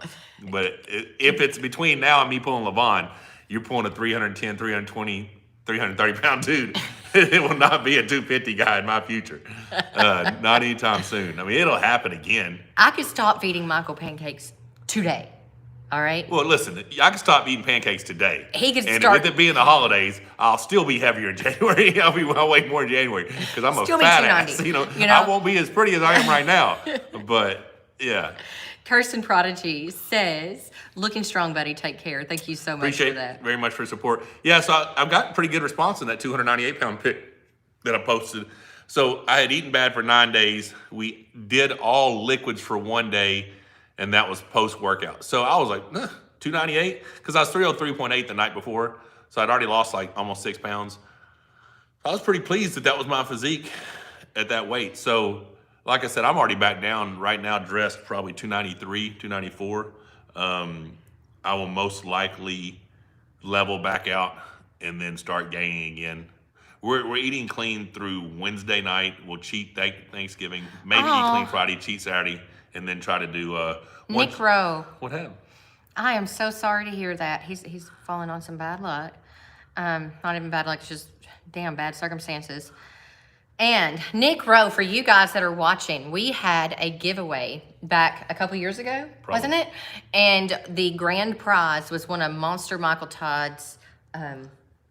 But if it's between now and me pulling Levan, you're pulling a 310, 320, 330 pound dude. It will not be a 250 guy in my future. Not anytime soon. I mean, it'll happen again. I could stop feeding Michael pancakes today. All right. Well, listen, I can stop eating pancakes today. He could and start. with it being the holidays, I'll still be heavier in January. I'll weigh more in January because I'm Still a be fat 290, ass. I won't be as pretty as I am right now. But yeah. Kirsten Prodigy says, "Looking strong, buddy. Take care. Thank you so much for that. Appreciate very much for support. Yeah, so I've gotten pretty good response in that 298 pound pic that I posted. So I had eaten bad for 9 days. We did all liquids for 1 day. And that was post-workout. So I was like, 298? Because I was 303.8 the night before. So I'd already lost like almost 6 pounds. I was pretty pleased that was my physique at that weight. So like I said, I'm already back down right now, dressed probably 293, 294. I will most likely level back out and then start gaining again. We're eating clean through Wednesday night. We'll cheat Thanksgiving. Maybe eat clean Friday, cheat Saturday. And then try to do Nick Rowe. What happened? I am so sorry to hear that. He's fallen on some bad luck. Not even bad luck, it's just damn bad circumstances. And Nick Rowe, for you guys that are watching, we had a giveaway back a couple years ago, wasn't it? And the grand prize was one of Monster Michael Todd's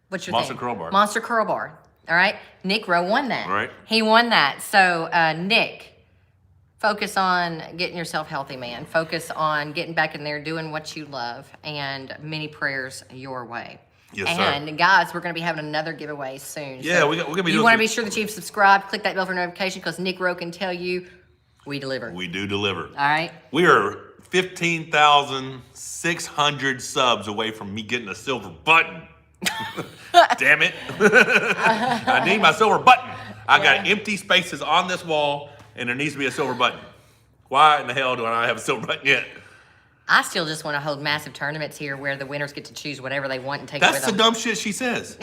what's your Monster thing? Curl Bar. Monster Curl Bar. All right. Nick Rowe won that. Right. He won that. So Nick, Focus on getting yourself healthy, man. Focus on getting back in there, doing what you love, and many prayers your way. Yes, sir. And guys, we're going to be having another giveaway soon. Yeah, so we're gonna be. You want to be sure that you've subscribed, click that bell for notification, because Nick Rowe can tell you we deliver. We do deliver. All right. We are 15,600 subs away from me getting a silver button. Damn it! I need my silver button. I got empty spaces on this wall, and there needs to be a silver button. Why in the hell do I not have a silver button yet? I still just want to hold massive tournaments here where the winners get to choose whatever they want and take it That's with the them. dumb shit she says.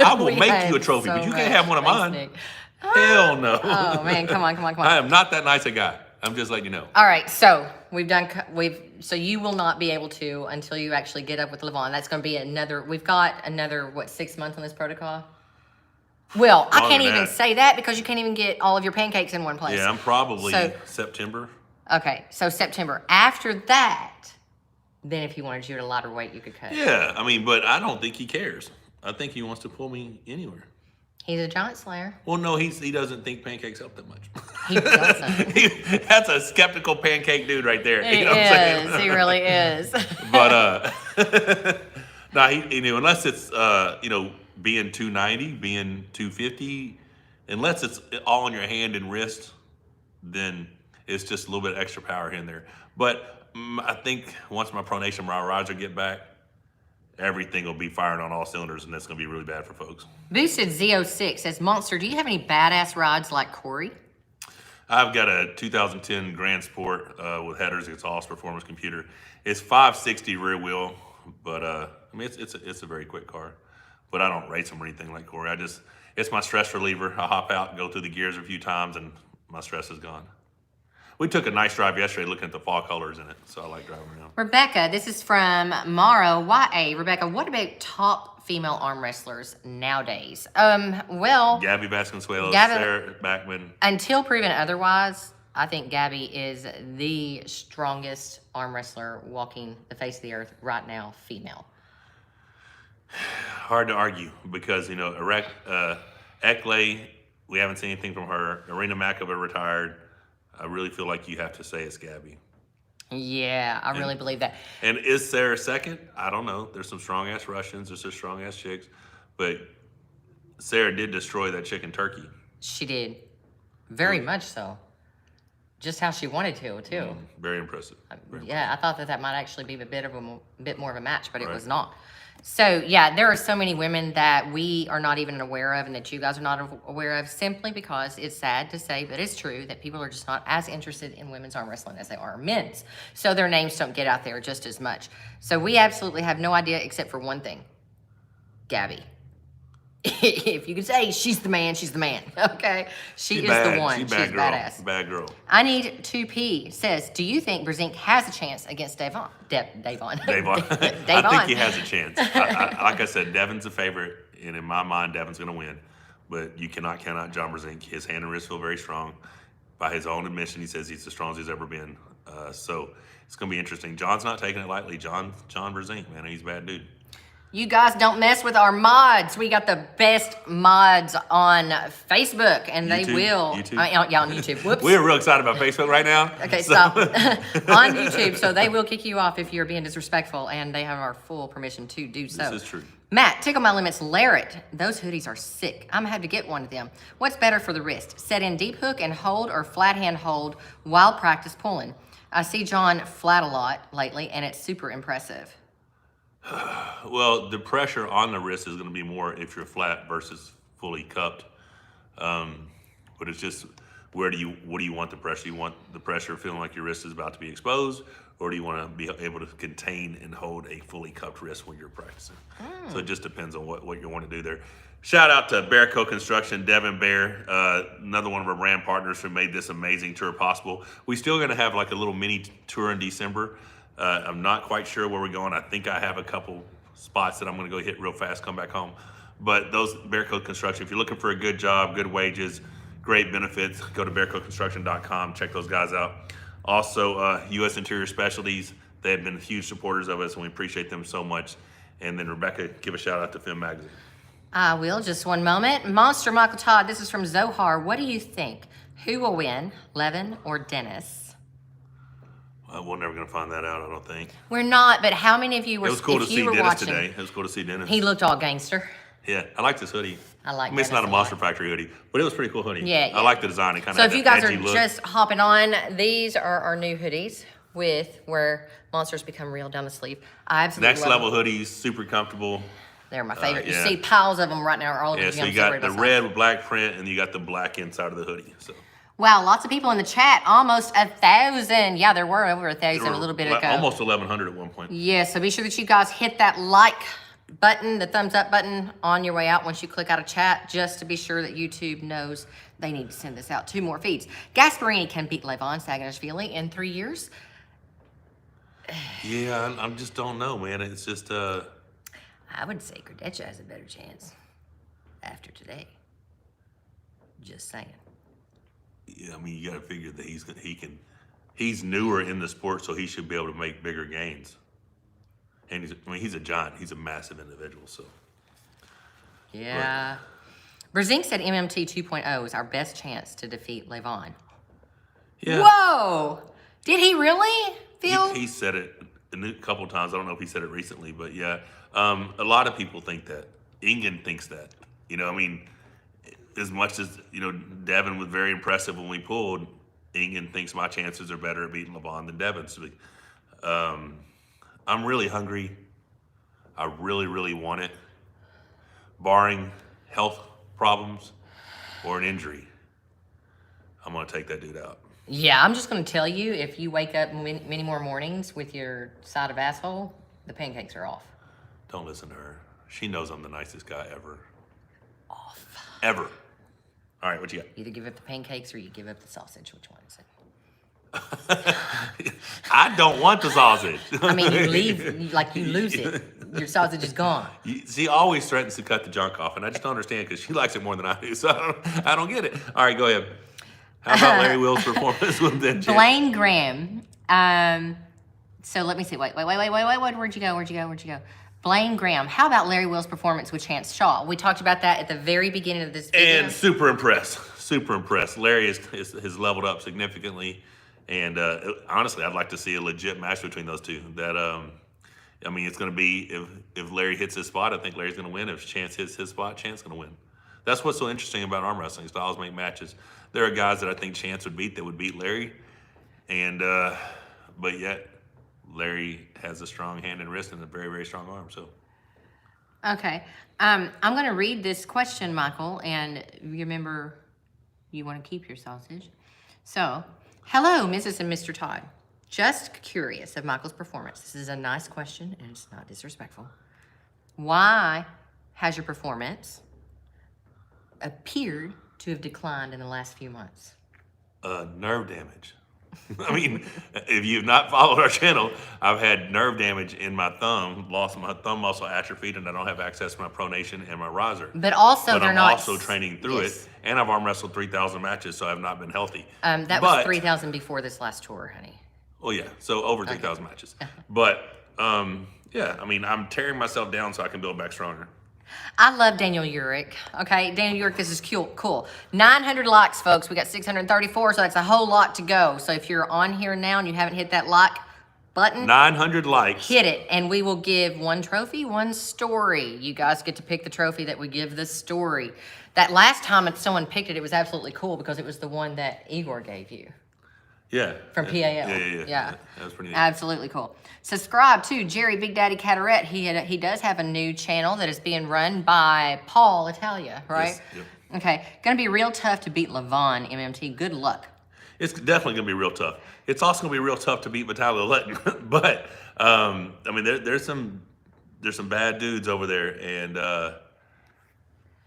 I will make you a trophy, but you can't have one of mine. Nick. Hell no. Oh man, come on. I am not that nice a guy. I'm just letting you know. All right, so so you will not be able to until you actually get up with Levan. That's going to be we've got another 6 months on this protocol. Well, I can't even say that because you can't even get all of your pancakes in one place. Yeah, I'm probably September. Okay, so September. After that, then if you wanted you at a lighter weight, you could cut. Yeah, I mean, but I don't think he cares. I think he wants to pull me anywhere. He's a giant slayer. Well, no, he doesn't think pancakes help that much. He doesn't. That's a skeptical pancake dude right there. He you know what I'm saying? is. He really is. But no, unless it's being 290, being 250, unless it's all in your hand and wrist, then it's just a little bit extra power here and there. But I think once my pronation Roger get back, everything will be firing on all cylinders, and that's going to be really bad for folks. Boosted Z06 says, Monster, do you have any badass rides like Corey? I've got a 2010 Grand Sport with headers. It's all performance computer. It's 560 rear wheel, but I mean it's a very quick car. But I don't race them or anything like Corey. It's my stress reliever. I hop out, go through the gears a few times, and my stress is gone. We took a nice drive yesterday looking at the fall colors in it, so I like driving around. Rebecca, this is from Mara YA. Rebecca, what about top female arm wrestlers nowadays? Well, Gabby Vasconcelos, Sarah Backman. Until proven otherwise, I think Gabby is the strongest arm wrestler walking the face of the earth right now, female. Hard to argue because, Ekle, we haven't seen anything from her. Arena Makova retired. I really feel like you have to say it's Gabby. Yeah, I really believe that. And is Sarah second? I don't know. There's some strong-ass Russians. There's some strong-ass chicks. But Sarah did destroy that chicken turkey. She did. Very much so. Just how she wanted to, too. Very impressive. I thought that might actually be a bit more of a match, but it was not. So, yeah, there are so many women that we are not even aware of and that you guys are not aware of simply because it's sad to say, but it's true that people are just not as interested in women's arm wrestling as they are men's. So their names don't get out there just as much. So we absolutely have no idea except for one thing. Gabby. If you could say she's the man, she's the man. Okay? She's the one. She's badass. Bad girl. I need 2P says, do you think Brzenk has a chance against Devon? Devon. I think he has a chance. Like I said, Devon's a favorite, and in my mind, Devon's going to win. But you cannot count out John Brzenk. His hand and wrist feel very strong. By his own admission, he says he's as strong as he's ever been. So it's going to be interesting. John's not taking it lightly. John Brzenk, man, he's a bad dude. You guys don't mess with our mods. We got the best mods on Facebook, and they will. YouTube? On YouTube. Whoops. We're real excited about Facebook right now. Okay, stop. On YouTube, so they will kick you off if you're being disrespectful, and they have our full permission to do so. This is true. Matt, Tickle My Limits, Larrett. Those hoodies are sick. I'm gonna have to get one of them. What's better for the wrist? Set in deep hook and hold or flat hand hold while practice pulling? I see John flat a lot lately, and it's super impressive. Well, the pressure on the wrist is going to be more if you're flat versus fully cupped. But it's just what do you want the pressure? You want the pressure feeling like your wrist is about to be exposed, or do you want to be able to contain and hold a fully cupped wrist when you're practicing? So it just depends on what you want to do there. Shout out to Bearco Construction, Devon Bear, another one of our brand partners who made this amazing tour possible. We're still going to have like a little mini tour in December. I'm not quite sure where we're going. I think I have a couple spots that I'm going to go hit real fast, come back home. But those Bearco Construction, if you're looking for a good job, good wages, great benefits, go to bearcoconstruction.com. Check those guys out. Also, U.S. Interior Specialties, they have been huge supporters of us, and we appreciate them so much. And then Rebecca, give a shout out to Film Magazine. I will, just one moment. Monster Michael Todd, this is from Zohar. What do you think? Who will win, Levan or Dennis? We're never going to find that out, I don't think. We're not, but how many of you were? It was cool to if you see were Dennis watching, today. It was cool to see Dennis. He looked all gangster. Yeah, I like this hoodie. I like I mean, it's Dennis not a a Monster lot. Factory hoodie, but it was a pretty cool hoodie. Yeah, I like the design. It kind So of if you guys are just hopping on, these are our new hoodies with where monsters become real down the sleeve. I absolutely Next love level them. hoodies, super comfortable. They're my favorite. yeah. You see piles of them right now all over Yeah, the so gym. you got everybody the buys red with black print, and you got the black inside of the hoodie. So Wow, lots of people in the chat. Almost 1,000. Yeah, there were over 1,000 a little bit ago. Almost 1,100 at one point. Yeah, so be sure that you guys hit that like button, the thumbs up button on your way out once you click out of chat, just to be sure that YouTube knows they need to send this out 2 more feeds. Gasparini can beat Levan Saganashvili in 3 years. Yeah, I just don't know, man. It's just I would say Kurdecha has a better chance after today. Just saying. yeah. I mean, you got to figure that he's newer in the sport, so he should be able to make bigger gains. And he's a giant. He's a massive individual. So Yeah. Brzenk said MMT 2.0 is our best chance to defeat Levan. yeah, Whoa! Did he really, Phil? he said it a couple times. I don't know if he said it recently, but yeah, a lot of people think that. Ingen thinks that. You know, I mean, as much as Devon was very impressive when we pulled. Ingen thinks my chances are better at beating Levan than Devon's. I'm really hungry. I really, really want it. Barring health problems or an injury, I'm going to take that dude out. Yeah, I'm just going to tell you, if you wake up many more mornings with your side of asshole, the pancakes are off. Don't listen to her. She knows I'm the nicest guy ever. Off. Ever. All right, what you got? Either give up the pancakes or you give up the sausage. Which one is it? I don't want the sausage. I mean, you lose it. Your sausage is gone. She always threatens to cut the junk off, and I just don't understand because she likes it more than I do. So I don't get it. All right, go ahead. How about Larry Will's performance with that chick? Blaine Graham. So let me see. Wait. Where'd you go? Blaine Graham. How about Larry Will's performance with Chance Shaw? We talked about that at the very beginning of this video. And super impressed. Larry has leveled up significantly. And honestly, I'd like to see a legit match between those two. I mean, it's going to be, if Larry hits his spot, I think Larry's going to win. If Chance hits his spot, Chance is going to win. That's what's so interesting about arm wrestling. Styles make matches. There are guys that I think Chance would beat that would beat Larry. And, but yet, Larry has a strong hand and wrist and a very, very strong arm. So, Okay. I'm going to read this question, Michael, and remember, you want to keep your sausage. So, hello, Mrs. and Mr. Todd. Just curious of Michael's performance. This is a nice question, and it's not disrespectful. Why has your performance appeared to have declined in the last few months? nerve damage. I mean, if you've not followed our channel, I've had nerve damage in my thumb, lost my thumb muscle atrophied, and I don't have access to my pronation and my riser. But also, But they're I'm not also training through it, and I've arm wrestled 3,000 matches, so I've not been healthy. That was 3,000 before this last tour, honey. Oh yeah, so over 3,000 matches. But yeah, I mean, I'm tearing myself down so I can build back stronger. I love Daniel Urick. Okay, Daniel Urick, this is cool. 900 likes, folks. We got 634, so that's a whole lot to go. So if you're on here now and you haven't hit that like button, 900 likes. hit it, and we will give one trophy, one story. You guys get to pick the trophy that we give the story. That last time that someone picked it, it was absolutely cool because it was the one that Igor gave you. Yeah. From PAL. Yeah. That was pretty neat. Absolutely cool. Subscribe to Jerry Big Daddy Carteret. He does have a new channel that is being run by Paul Italia, right? Yes, yep. Okay. Gonna be real tough to beat Levan, MMT. Good luck. It's definitely gonna be real tough. It's also gonna be real tough to beat Vitaly Levan. But I mean, there's some bad dudes over there, and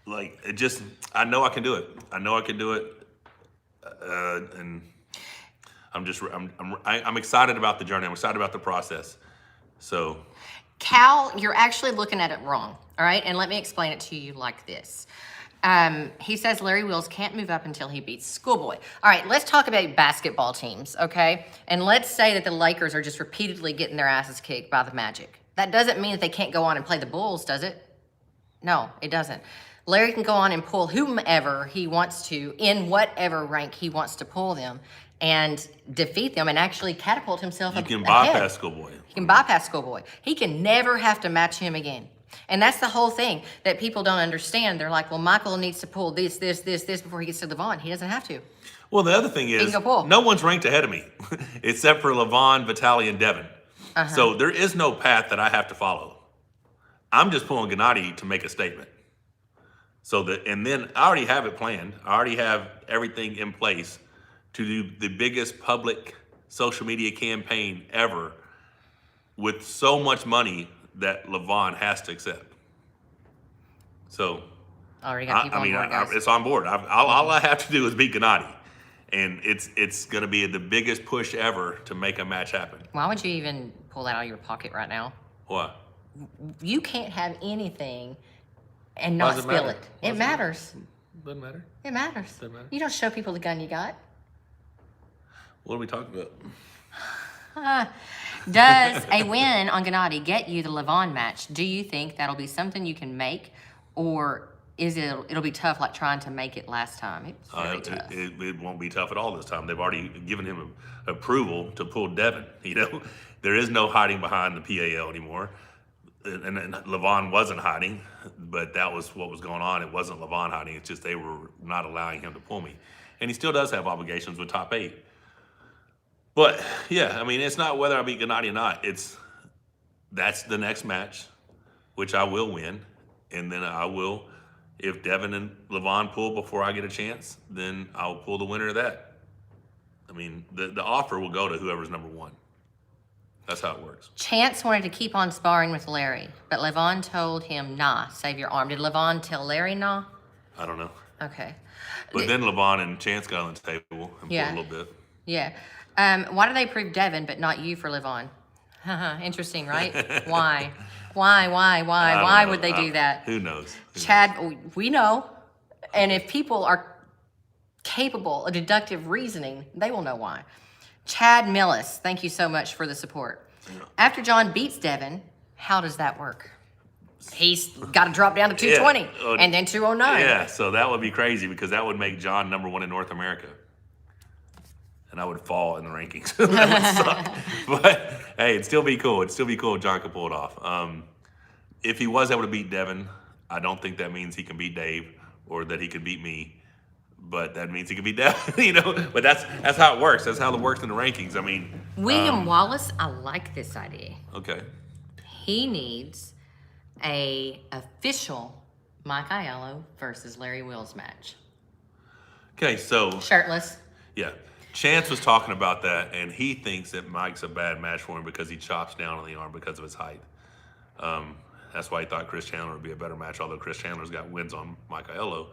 like it just, I know I can do it. And I'm excited about the journey. I'm excited about the process. So, Cal, you're actually looking at it wrong, all right? And let me explain it to you like this. He says Larry Wills can't move up until he beats Schoolboy. All right, let's talk about basketball teams, okay? And let's say that the Lakers are just repeatedly getting their asses kicked by the Magic. That doesn't mean that they can't go on and play the Bulls, does it? No, it doesn't. Larry can go on and pull whomever he wants to in whatever rank he wants to pull them and defeat them and actually catapult himself You can ahead. bypass Schoolboy. He can bypass Schoolboy. He can never have to match him again. And that's the whole thing that people don't understand. They're like, well, Michael needs to pull this before he gets to Levan. He doesn't have to. Well, the other thing is, go pull. no one's ranked ahead of me, except for Levan, Vitaly, and Devon. So there is no path that I have to follow. I'm just pulling Gennady to make a statement. And then I already have it planned. I already have everything in place to do the biggest public social media campaign ever with so much money that Levan has to accept. So, Already got people on board, guys. it's on board. All I have to do is beat Gennady. And it's going to be the biggest push ever to make a match happen. Why would you even pull that out of your pocket right now? What? You can't have anything and not spill it. It matters. Doesn't matter. It matters. Doesn't matter. You don't show people the gun you got. What are we talking about? Does a win on Gennady get you the Levan match? Do you think that'll be something you can make, or it'll be tough like trying to make it last time? It was very tough. It won't be tough at all this time. They've already given him approval to pull Devon. There is no hiding behind the PAL anymore. And Levan wasn't hiding, but that was what was going on. It wasn't Levan hiding. It's just they were not allowing him to pull me. And he still does have obligations with top 8. But, yeah, I mean, it's not whether I beat Gennady or not. That's the next match, which I will win. And then I will, if Devon and Levan pull before I get a chance, then I'll pull the winner of that. I mean, the offer will go to whoever's number 1. That's how it works. Chance wanted to keep on sparring with Larry, but Levan told him, nah, save your arm. Did Levan tell Larry nah? I don't know. Okay. But then Levan and Chance got on the table and pulled a little bit. Yeah. Why do they prove Devon but not you for Levan? Interesting, right? Why? Why would they do that? Who knows? Chad, we know. And if people are capable of deductive reasoning, they will know why. Chad Millis, thank you so much for the support. After John beats Devon, how does that work? He's got to drop down to 220 and then 209. Yeah, so that would be crazy because that would make John number 1 in North America. And I would fall in the rankings. That would suck. But, hey, it'd still be cool. It'd still be cool if John could pull it off. If he was able to beat Devon, I don't think that means he can beat Dave or that he could beat me. But that means he can beat Devon, But that's how it works. That's how it works in the rankings. I mean, William Wallace, I like this idea. Okay. He needs a official Mike Aiello versus Larry Wills match. Okay, so Shirtless. yeah, Chance was talking about that, and he thinks that Mike's a bad match for him because he chops down on the arm because of his height. That's why he thought Chris Chandler would be a better match, although Chris Chandler's got wins on Mike Aiello.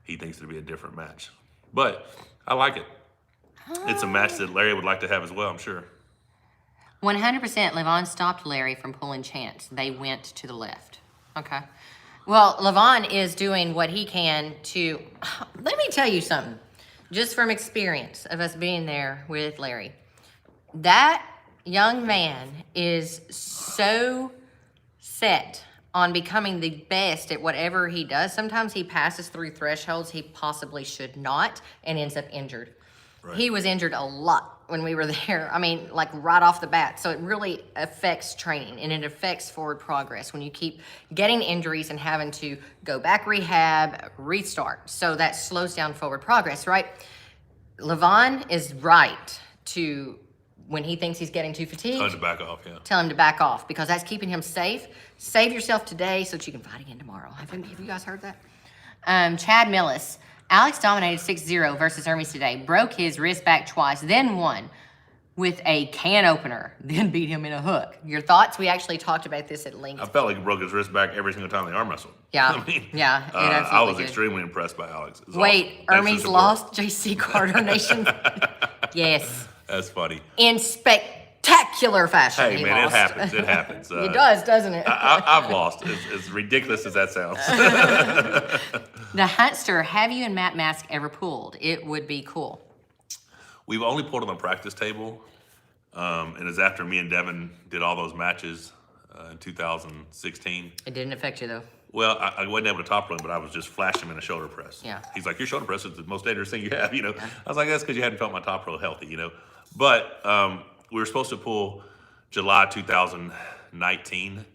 He thinks it'd be a different match. But I like it. It's a match that Larry would like to have as well, I'm sure. 100% Levan stopped Larry from pulling Chance. They went to the left. Okay. Well, Levan is doing what he can to... Let me tell you something. Just from experience of us being there with Larry. That young man is so set on becoming the best at whatever he does. Sometimes he passes through thresholds he possibly should not and ends up injured. Right. He was injured a lot when we were there. I mean, like right off the bat. So it really affects training and it affects forward progress when you keep getting injuries and having to go back rehab, restart. So that slows down forward progress, right? Levan is right to, when he thinks he's getting too fatigued, tell him to back off, yeah. Tell him to back off because that's keeping him safe. Save yourself today so that you can fight again tomorrow. Have you guys heard that? Chad Millis. Alex dominated 6-0 versus Ermes today. Broke his wrist back twice, then won with a can opener, then beat him in a hook. Your thoughts? We actually talked about this at length. I felt like he broke his wrist back every single time they arm wrestled. Yeah, I mean, yeah. I was extremely impressed by Alex. Wait, awesome. Ermes lost JC Carter Nation? Yes. That's funny. In spectacular fashion, hey, he man, lost. it happens. It happens. It does, doesn't it? I've lost. As ridiculous as that sounds. The Huntster, have you and Matt Mask ever pulled? It would be cool. We've only pulled on the practice table. And it's after me and Devon did all those matches in 2016. It didn't affect you, though. Well, I wasn't able to top roll him, but I was just flashing him in a shoulder press. Yeah. He's like, your shoulder press is the most dangerous thing you have, I was like, that's because you hadn't felt my top roll healthy, But we were supposed to pull July 2019,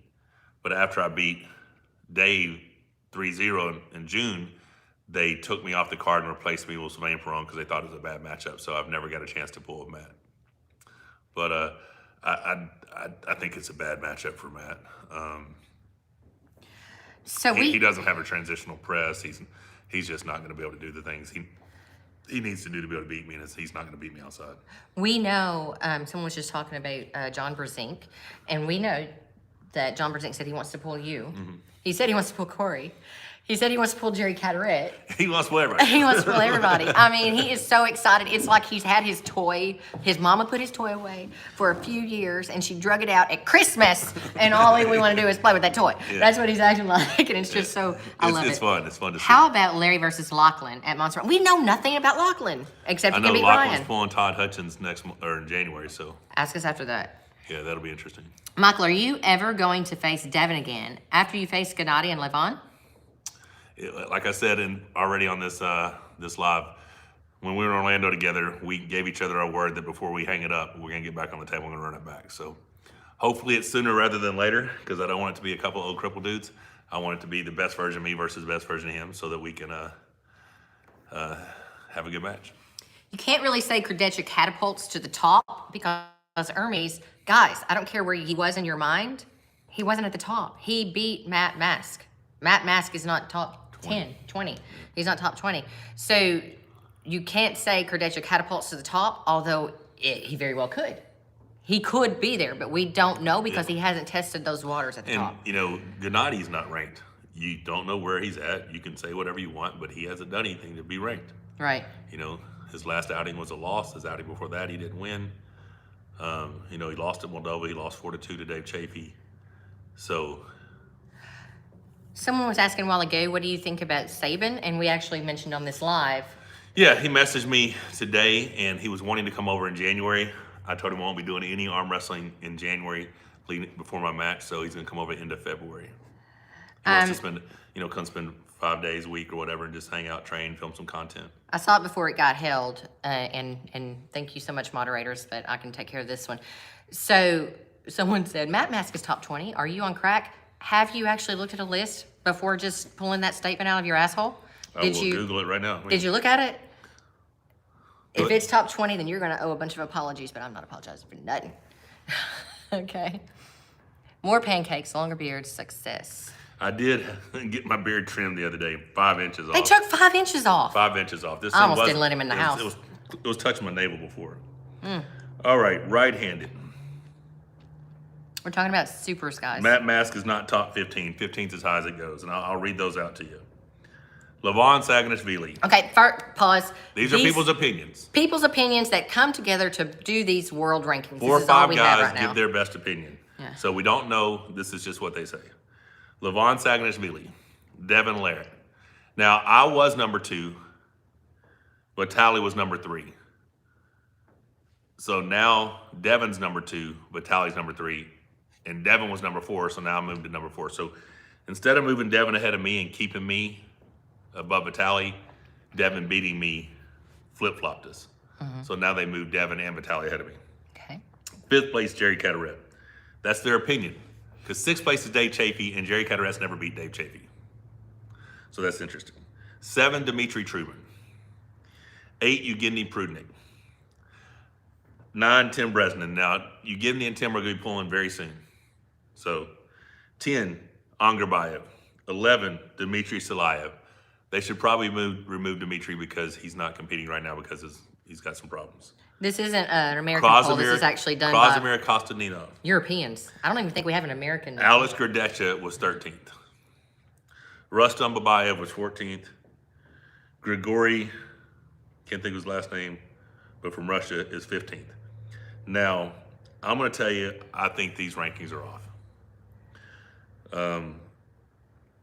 but after I beat Dave 3-0 in June, they took me off the card and replaced me with Sylvain Perron because they thought it was a bad matchup. So I've never got a chance to pull with Matt. But I think it's a bad matchup for Matt. So he doesn't have a transitional press. He's just not going to be able to do the things he needs to do to be able to beat me, and he's not going to beat me outside. We know, someone was just talking about John Brzenk, and we know that John Brzenk said he wants to pull you. Mm-hmm. He said he wants to pull Corey. He said he wants to pull Jerry Caderet. He wants to pull everybody. He wants to pull everybody. I mean, he is so excited. It's like he's had his toy. His mama put his toy away for a few years, and she drug it out at Christmas, and all we want to do is play with that toy. Yeah. That's what he's acting like, and it's just so, I love it. It's fun. It's fun to see. How about Larry versus Lachlan at Monster? We know nothing about Lachlan, except he can beat Ryan. Lachlan's pulling Todd Hutchins in January, so. Ask us after that. Yeah, that'll be interesting. Michael, are you ever going to face Devon again after you face Gennady and Levan? Like I said already on this live, when we were in Orlando together, we gave each other our word that before we hang it up, we're going to get back on the table and run it back. So hopefully it's sooner rather than later, because I don't want it to be a couple of old crippled dudes. I want it to be the best version of me versus the best version of him so that we can have a good match. You can't really say Kurdecha catapults to the top because Ermes, guys, I don't care where he was in your mind, he wasn't at the top. He beat Matt Mask. Matt Mask is not top 10, 20. He's not top 20. So you can't say Kurdecha catapults to the top, although he very well could. He could be there, but we don't know because he hasn't tested those waters at the top. And, Gennady's not ranked. You don't know where he's at. You can say whatever you want, but he hasn't done anything to be ranked. Right. His last outing was a loss. His outing before that, he didn't win. He lost at Moldova. He lost 4-2 to Dave Chafee. So... Someone was asking a while ago, what do you think about Saban? And we actually mentioned on this live. Yeah, he messaged me today, and he was wanting to come over in January. I told him I won't be doing any arm wrestling in January before my match, so he's going to come over at the end of February. He wants to spend, come spend 5 days a week or whatever and just hang out, train, film some content. I saw it before it got held, and thank you so much, moderators, but I can take care of this one. So someone said, Matt Mask is top 20. Are you on crack? Have you actually looked at a list before just pulling that statement out of your asshole? I will Google it right now. Did you look at it? If it's top 20, then you're going to owe a bunch of apologies, but I'm not apologizing for nothing. Okay. More pancakes, longer beards, success. I did get my beard trimmed the other day, 5 inches off. They took 5 inches off. 5 inches off. I almost didn't let him in the house. It was touching my navel before. All right, right-handed. We're talking about supers, guys. Matt Mask is not top 15. 15's as high as it goes, and I'll read those out to you. Levan Saginashvili. Okay, first, pause. These are people's opinions. People's opinions that come together to do these world rankings. 4 or 5 guys give their best opinion. Yeah. So we don't know. This is just what they say. Levan Saginashvili, Devon Larratt. Now, I was number 2, but Tally was number 3. So now Devon's number 2, but Tally's number 3. And Devon was number 4, so now I moved to number 4. So instead of moving Devon ahead of me and keeping me above Vitaly, Devon beating me flip-flopped us. So now they moved Devon and Vitaly ahead of me. Okay. 5th place, Jerry Caderet. That's their opinion. Because 6th place is Dave Chafee, and Jerry Caderet's never beat Dave Chafee. So that's interesting. 7, Dimitri Trubin. 8, Evgeny Prudnik. 9, Tim Bresnan. Now, Evgeny and Tim are going to be pulling very soon. So, 10, Angerbayev. 11, Dmitry Silayev. They should probably remove Dmitry because he's not competing right now because he's got some problems. This isn't an American poll. This is actually done by Krasimir Kostanino. Europeans. I don't even think we have an American. Alex Kurdecha was 13th. Rustam Babayev was 14th. Grigory, can't think of his last name, but from Russia is 15th. Now, I'm going to tell you, I think these rankings are off.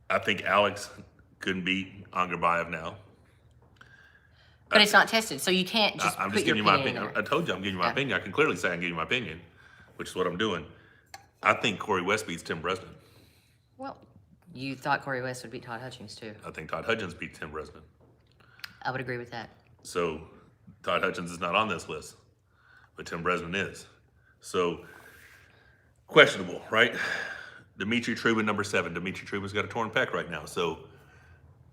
I think Alex couldn't beat Angerbayev now. But it's not tested, so you can't just I'm put just your giving you my opinion. opinion. I told you I'm giving you my opinion. I can clearly say I'm giving you my opinion, which is what I'm doing. I think Corey West beats Tim Bresnan. Well, You thought Corey West would beat Todd Hutchings too. I think Todd Hutchins beat Tim Bresnan. I would agree with that. So Todd Hutchins is not on this list, but Tim Bresnan is. So questionable, right? Dimitri Trubin, number 7. Dimitri Trubin's got a torn pec right now, so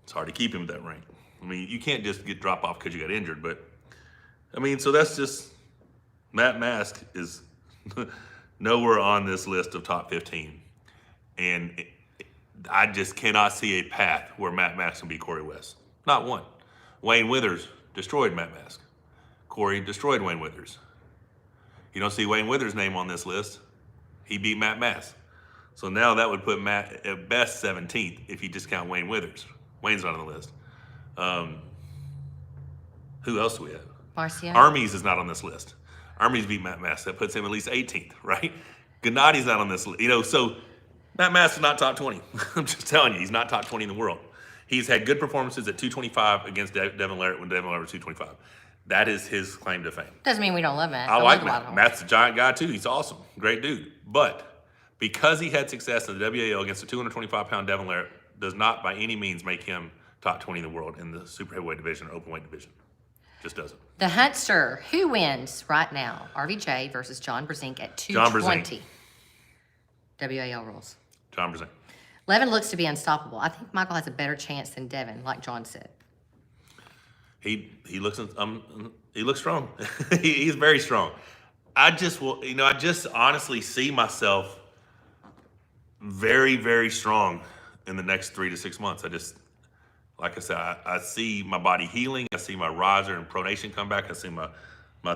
it's hard to keep him at that rank. I mean, you can't just get drop off because you got injured, but I mean, so that's just Matt Mask is nowhere on this list of top 15, and I just cannot see a path where Matt Mask can beat Corey West. Not one. Wayne Withers destroyed Matt Mask. Corey destroyed Wayne Withers. You don't see Wayne Withers' name on this list. He beat Matt Mask. So now that would put Matt at best 17th if you discount Wayne Withers. Wayne's not on the list. Who else do we have? Marcia. Ermes is not on this list. Ermes beat Matt Mask. That puts him at least 18th, right? Gennadi's not on this list. You know, so Matt Mask is not top 20. I'm just telling you, he's not top 20 in the world. He's had good performances at 225 against Devon Larratt when Devon Larratt was 225. That is his claim to fame. Doesn't mean we don't love Matt. I like Matt. Matt's a giant guy too. He's awesome. Great dude. But because he had success in the WAO against a 225-pound Devon Larratt does not by any means make him top 20 in the world in the super heavyweight division or open weight division. Just doesn't. The Huntster, who wins right now? RVJ versus John Brzenk at 220. WAO rules. John Brzenk. Levan looks to be unstoppable. I think Michael has a better chance than Devon, like John said. He looks strong. He's very strong. I just honestly see myself very, very strong in the next 3 to 6 months. Like I said, I see my body healing. I see my riser and pronation come back. I see my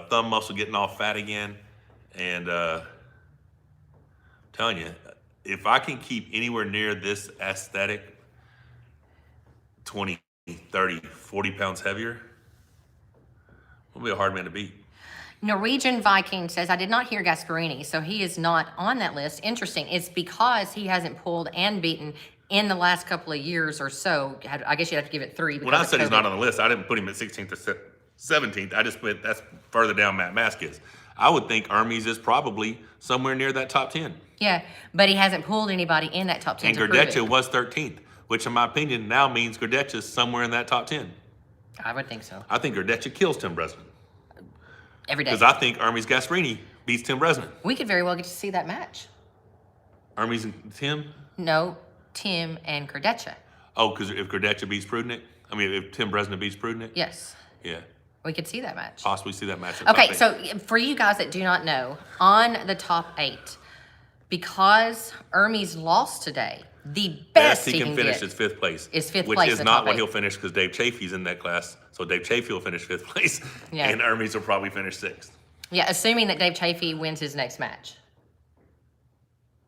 thumb muscle getting all fat again. And I'm telling you, if I can keep anywhere near this aesthetic, 20, 30, 40 pounds heavier, it'll be a hard man to beat. Norwegian Viking says, I did not hear Gasparini, so he is not on that list. Interesting. It's because he hasn't pulled and beaten in the last couple of years or so. I guess you'd have to give it 3. When I said he's not on the list, I didn't put him at 16th or 17th. I just put that's further down Matt Mask is. I would think Ermes is probably somewhere near that top 10. Yeah, but he hasn't pulled anybody in that top 10 And to prove Kurdecha it. was 13th, which in my opinion now means Kurdecha is somewhere in that top 10. I would think so. I think Kurdecha kills Tim Bresnan. Every day. Because I think Ermes Gasparini beats Tim Bresnan. We could very well get to see that match. Ermes and Tim? No, Tim and Kurdecha. Oh, because if Kurdecha beats Prudnik? I mean, if Tim Bresnan beats Prudnik? Yes. Yeah. We could see that match. Possibly see that match. Okay, so for you guys that do not know, on the top 8, because Ermes lost today, the best he can finish get is 5th place. is 5th which place is in not top what 8. he'll finish because Dave Chafee's in that class. So Dave Chafee will finish 5th place, Yeah. and Ermes will probably finish 6th. Yeah, assuming that Dave Chafee wins his next match.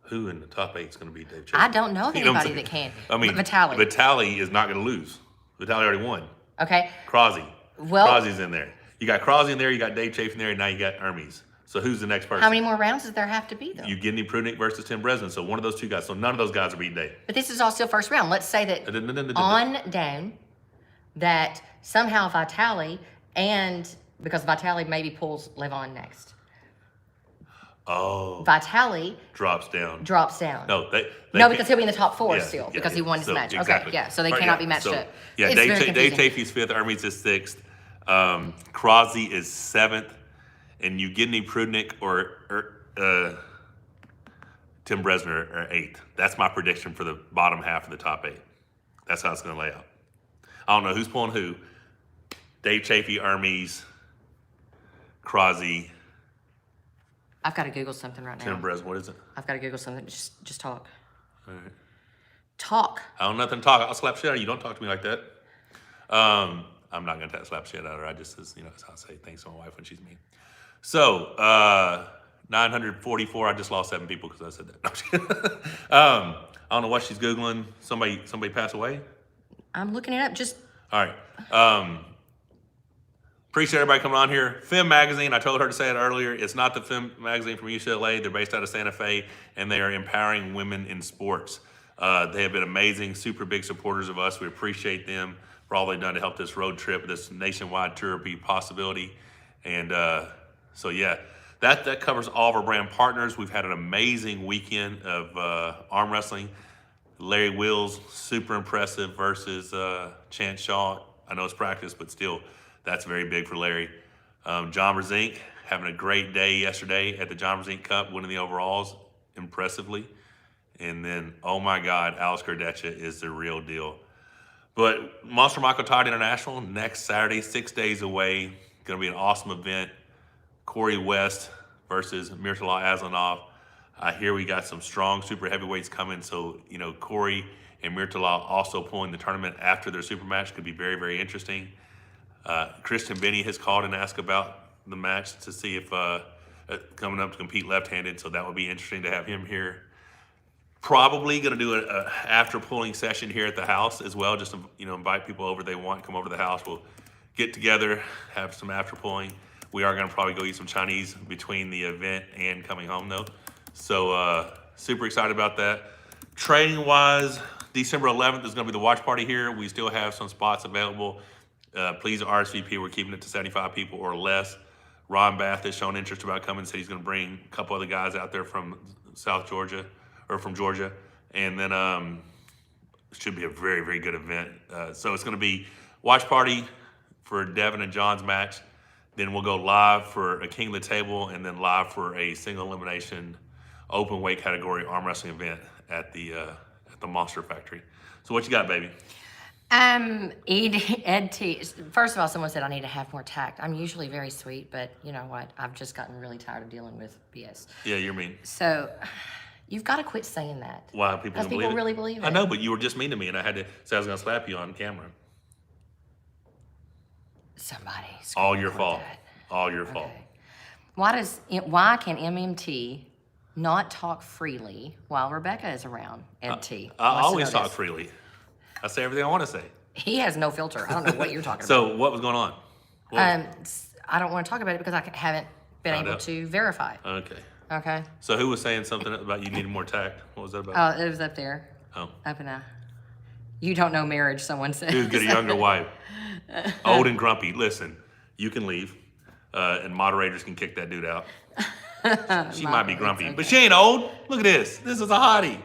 Who in the top 8 is going to beat Dave Chafee? I don't know of You know what I'm anybody that saying? can. I mean, Vitaly. Vitaly is not going to lose. Vitaly already won. Okay. Krause. Well- Krause's in there. You got Krause in there, you got Dave Chafee in there, and now you got Ermes. So who's the next person? How many more rounds does there have to be, though? Evgeny Prudnik versus Tim Bresnan. So one of those two guys. So none of those guys are beating Dave. But this is all still first round. Let's say that on down that somehow Vitaly because Vitaly maybe pulls Levan next. Oh. Vitaly Drops down. No, No, because he'll be in the top 4 Yeah, still yeah, because he yeah. won his So, match. exactly. Okay, yeah. So they Right, cannot yeah. be matched So, up. Yeah, It's Dave very confusing. Chafee's 5th, Ermes is 6th. Krause is 7th. And Evgeny Prudnik or Tim Bresnan are 8th. That's my prediction for the bottom half of the top 8. That's how it's going to lay out. I don't know who's pulling who. Dave Chafee, Ermes, Krause, I've got to Google something right now. Tim Bresnan. What is it? I've got to Google something. Just talk. All right. Talk. I don't nothing to talk. I'll slap shit out of you. Don't talk to me like that. I'm not gonna slap shit out of her. I just, that's how I say things to my wife when she's mean. So 944. I just lost 7 people because I said that. I don't know what she's googling. Somebody passed away. I'm looking it up. Just All right. Appreciate everybody coming on here. Fem Magazine, I told her to say it earlier. It's not the Fem Magazine from UCLA. They're based out of Santa Fe, and they are empowering women in sports. They have been amazing, super big supporters of us. We appreciate them for all they've done to help this road trip, this nationwide tour be a possibility. And so, yeah, that covers all of our brand partners. We've had an amazing weekend of arm wrestling. Larry Wills, super impressive versus Chance Shaw. I know it's practice, but still, that's very big for Larry. John Brzenk having a great day yesterday at the John Brzenk Cup, winning the overalls impressively. And then, oh my God, Alex Kurdecha is the real deal. But Monster Michael Todd International next Saturday, 6 days away. Going to be an awesome event. Corey West versus Myrtala Aslanov. I hear we got some strong super heavyweights coming. So, you know, Corey and Myrtala also pulling the tournament after their super match could be very, very interesting. Christian Benny has called and asked about the match to see if coming up to compete left-handed. So that would be interesting to have him here. Probably going to do an after pulling session here at the house as well, just to, you know, invite people over they want, come over to the house. We'll get together, have some after pulling. We are going to probably go eat some Chinese between the event and coming home though. So super excited about that. Training wise, December 11th is going to be the watch party here. We still have some spots available. Please RSVP. We're keeping it to 75 people or less. Ron Bath has shown interest about coming, said he's going to bring a couple other guys out there from South Georgia. Or from Georgia, and then it should be a very, very good event. So it's going to be watch party for Devon and John's match. Then we'll go live for a King of the Table, and then live for a single elimination open weight category arm wrestling event at the Monster Factory. So what you got, baby? Ed T. First of all, someone said I need to have more tact. I'm usually very sweet, but you know what? I've just gotten really tired of dealing with BS. Yeah, you're mean. So. You've got to quit saying that. Why? People really believe it. I know, but you were just mean to me, and I had to say I was going to slap you on camera. Somebody. All your fault. That. All your fault. Why can MMT not talk freely while Rebecca is around? Ed T. I always talk freely. I say everything I want to say. He has no filter. I don't know what you're talking about. So what was going on? I don't want to talk about it because I haven't been able to verify. Okay. So who was saying something about you needed more tact? What was that about? Oh, it was up there. Oh. Up in a. You don't know marriage, someone said. Dude, get a younger wife. Old and grumpy. Listen, you can leave, and moderators can kick that dude out. She might be grumpy, but she ain't old. Look at this. This is a hottie.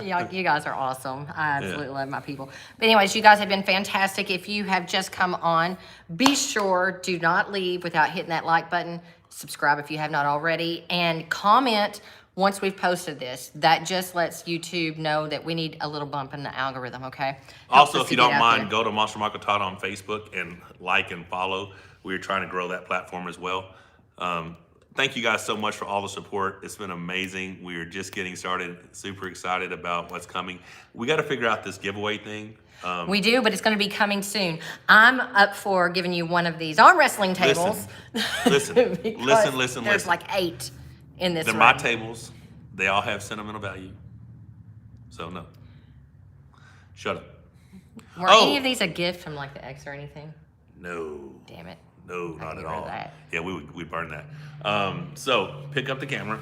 You guys are awesome. I absolutely love my people. But anyways, you guys have been fantastic. If you have just come on, be sure, do not leave without hitting that like button. Subscribe if you have not already, and comment once we've posted this. That just lets YouTube know that we need a little bump in the algorithm, okay? Also, if you don't mind, go to Monster Michael Todd on Facebook and like and follow. We're trying to grow that platform as well. Thank you guys so much for all the support. It's been amazing. We are just getting started. Super excited about what's coming. We got to figure out this giveaway thing. We do, but it's going to be coming soon. I'm up for giving you one of these arm wrestling tables. Listen. There's like 8 in this They're room. my tables. They all have sentimental value. So no. Shut up. Were any of these a gift from like the ex or anything? No. Damn it. No, not at all. That. Yeah, we'd burn that. So pick up the camera.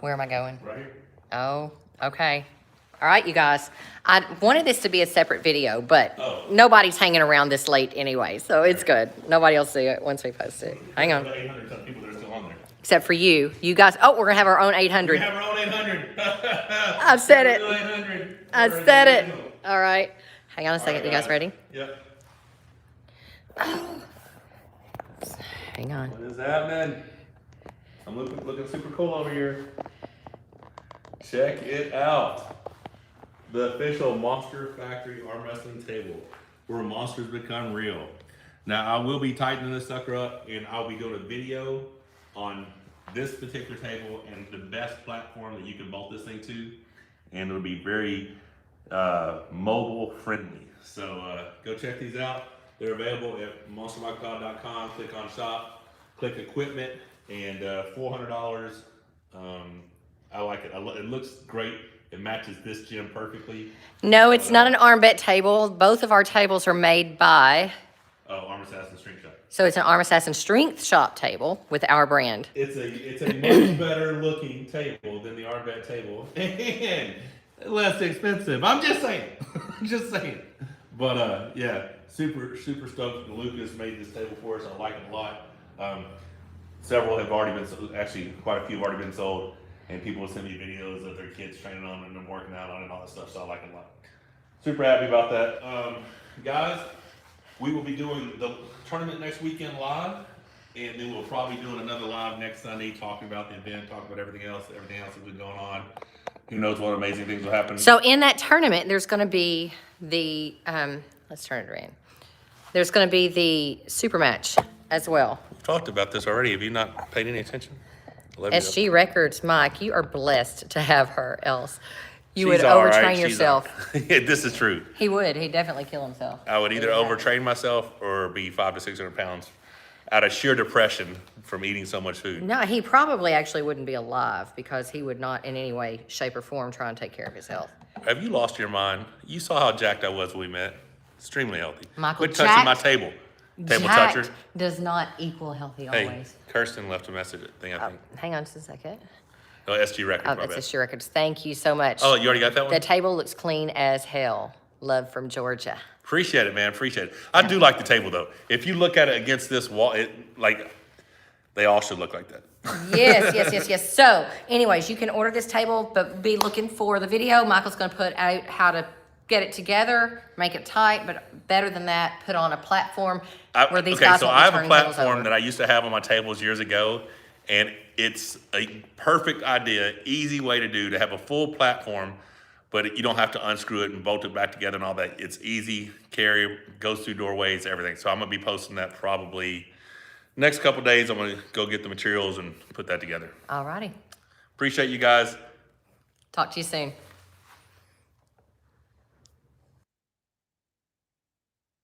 Where am I going? Right here. Oh, okay. All right, you guys. I wanted this to be a separate video, but nobody's hanging around this late anyway, so it's good. Nobody will see it once we post it. Hang on. 800 people that are still on there. Except for you. You guys. Oh, we're going to have our own 800. We have our own 800. I've said it. 800. I said it. All right. Hang on a second. You guys ready? Yep. Hang on. What is happening? I'm looking super cool over here. Check it out. The official Monster Factory arm wrestling table where monsters become real. Now I will be tightening this sucker up and I'll be doing a video on this particular table and the best platform that you can bolt this thing to. And it'll be very mobile friendly. So go check these out. They're available at monstermichaeltodd.com. Click on shop, click equipment, and $400. I like it. It looks great. It matches this gym perfectly. No, it's not an arm bet table. Both of our tables are made by... Arm Assassin Strength Shop. So it's an Arm Assassin Strength Shop table with our brand. It's a much better looking table than the Arm Bet table. And less expensive. I'm just saying. Just saying. But yeah, super stoked. Lucas made this table for us. I like it a lot. several have already been, actually quite a few have already been sold, and people will send me videos of their kids training on and them working out on it and all that stuff, so I like it a lot. Super happy about that. Guys, we will be doing the tournament next weekend live, and then we'll probably be doing another live next Sunday, talking about the event, talking about everything else that's been going on. Who knows what amazing things will happen. So in that tournament, there's going to be the, let's turn it around. There's going to be the super match as well. We've talked about this already. Have you not paid any attention? SG Records, Mike, you are blessed to have her, else you She's would all right. overtrain She's yourself. Yeah, this is true. He would. He'd definitely kill himself. I would either overtrain myself or be 500 to 600 pounds out of sheer depression from eating so much food. No, he probably actually wouldn't be alive because he would not in any way, shape, or form try and take care of his health. Have you lost your mind? You saw how jacked I was when we met. Extremely healthy. Michael, quit touching my table. Table toucher. Jacked does not equal healthy Hey, always. Kirsten left a message thing, I think. Hang on just a second. Oh, SG Records, Oh, my that's bad. SG Records. Thank you so much. Oh, you already got that one? The table looks clean as hell. Love from Georgia. Appreciate it, man. Appreciate it. I do like the table, though. If you look at it against this wall, they all should look like that. Yes. So, anyways, you can order this table, but be looking for the video. Michael's going to put out how to get it together, make it tight, but better than that, put on a platform where these guys so won't be I have a turning tables platform over. that I used to have on my tables years ago, and it's a perfect idea, easy way to do, to have a full platform, but you don't have to unscrew it and bolt it back together and all that. It's easy, carry, goes through doorways, everything. So I'm going to be posting that probably next couple days. I'm going to go get the materials and put that together. Alrighty. Appreciate you guys. Talk to you soon.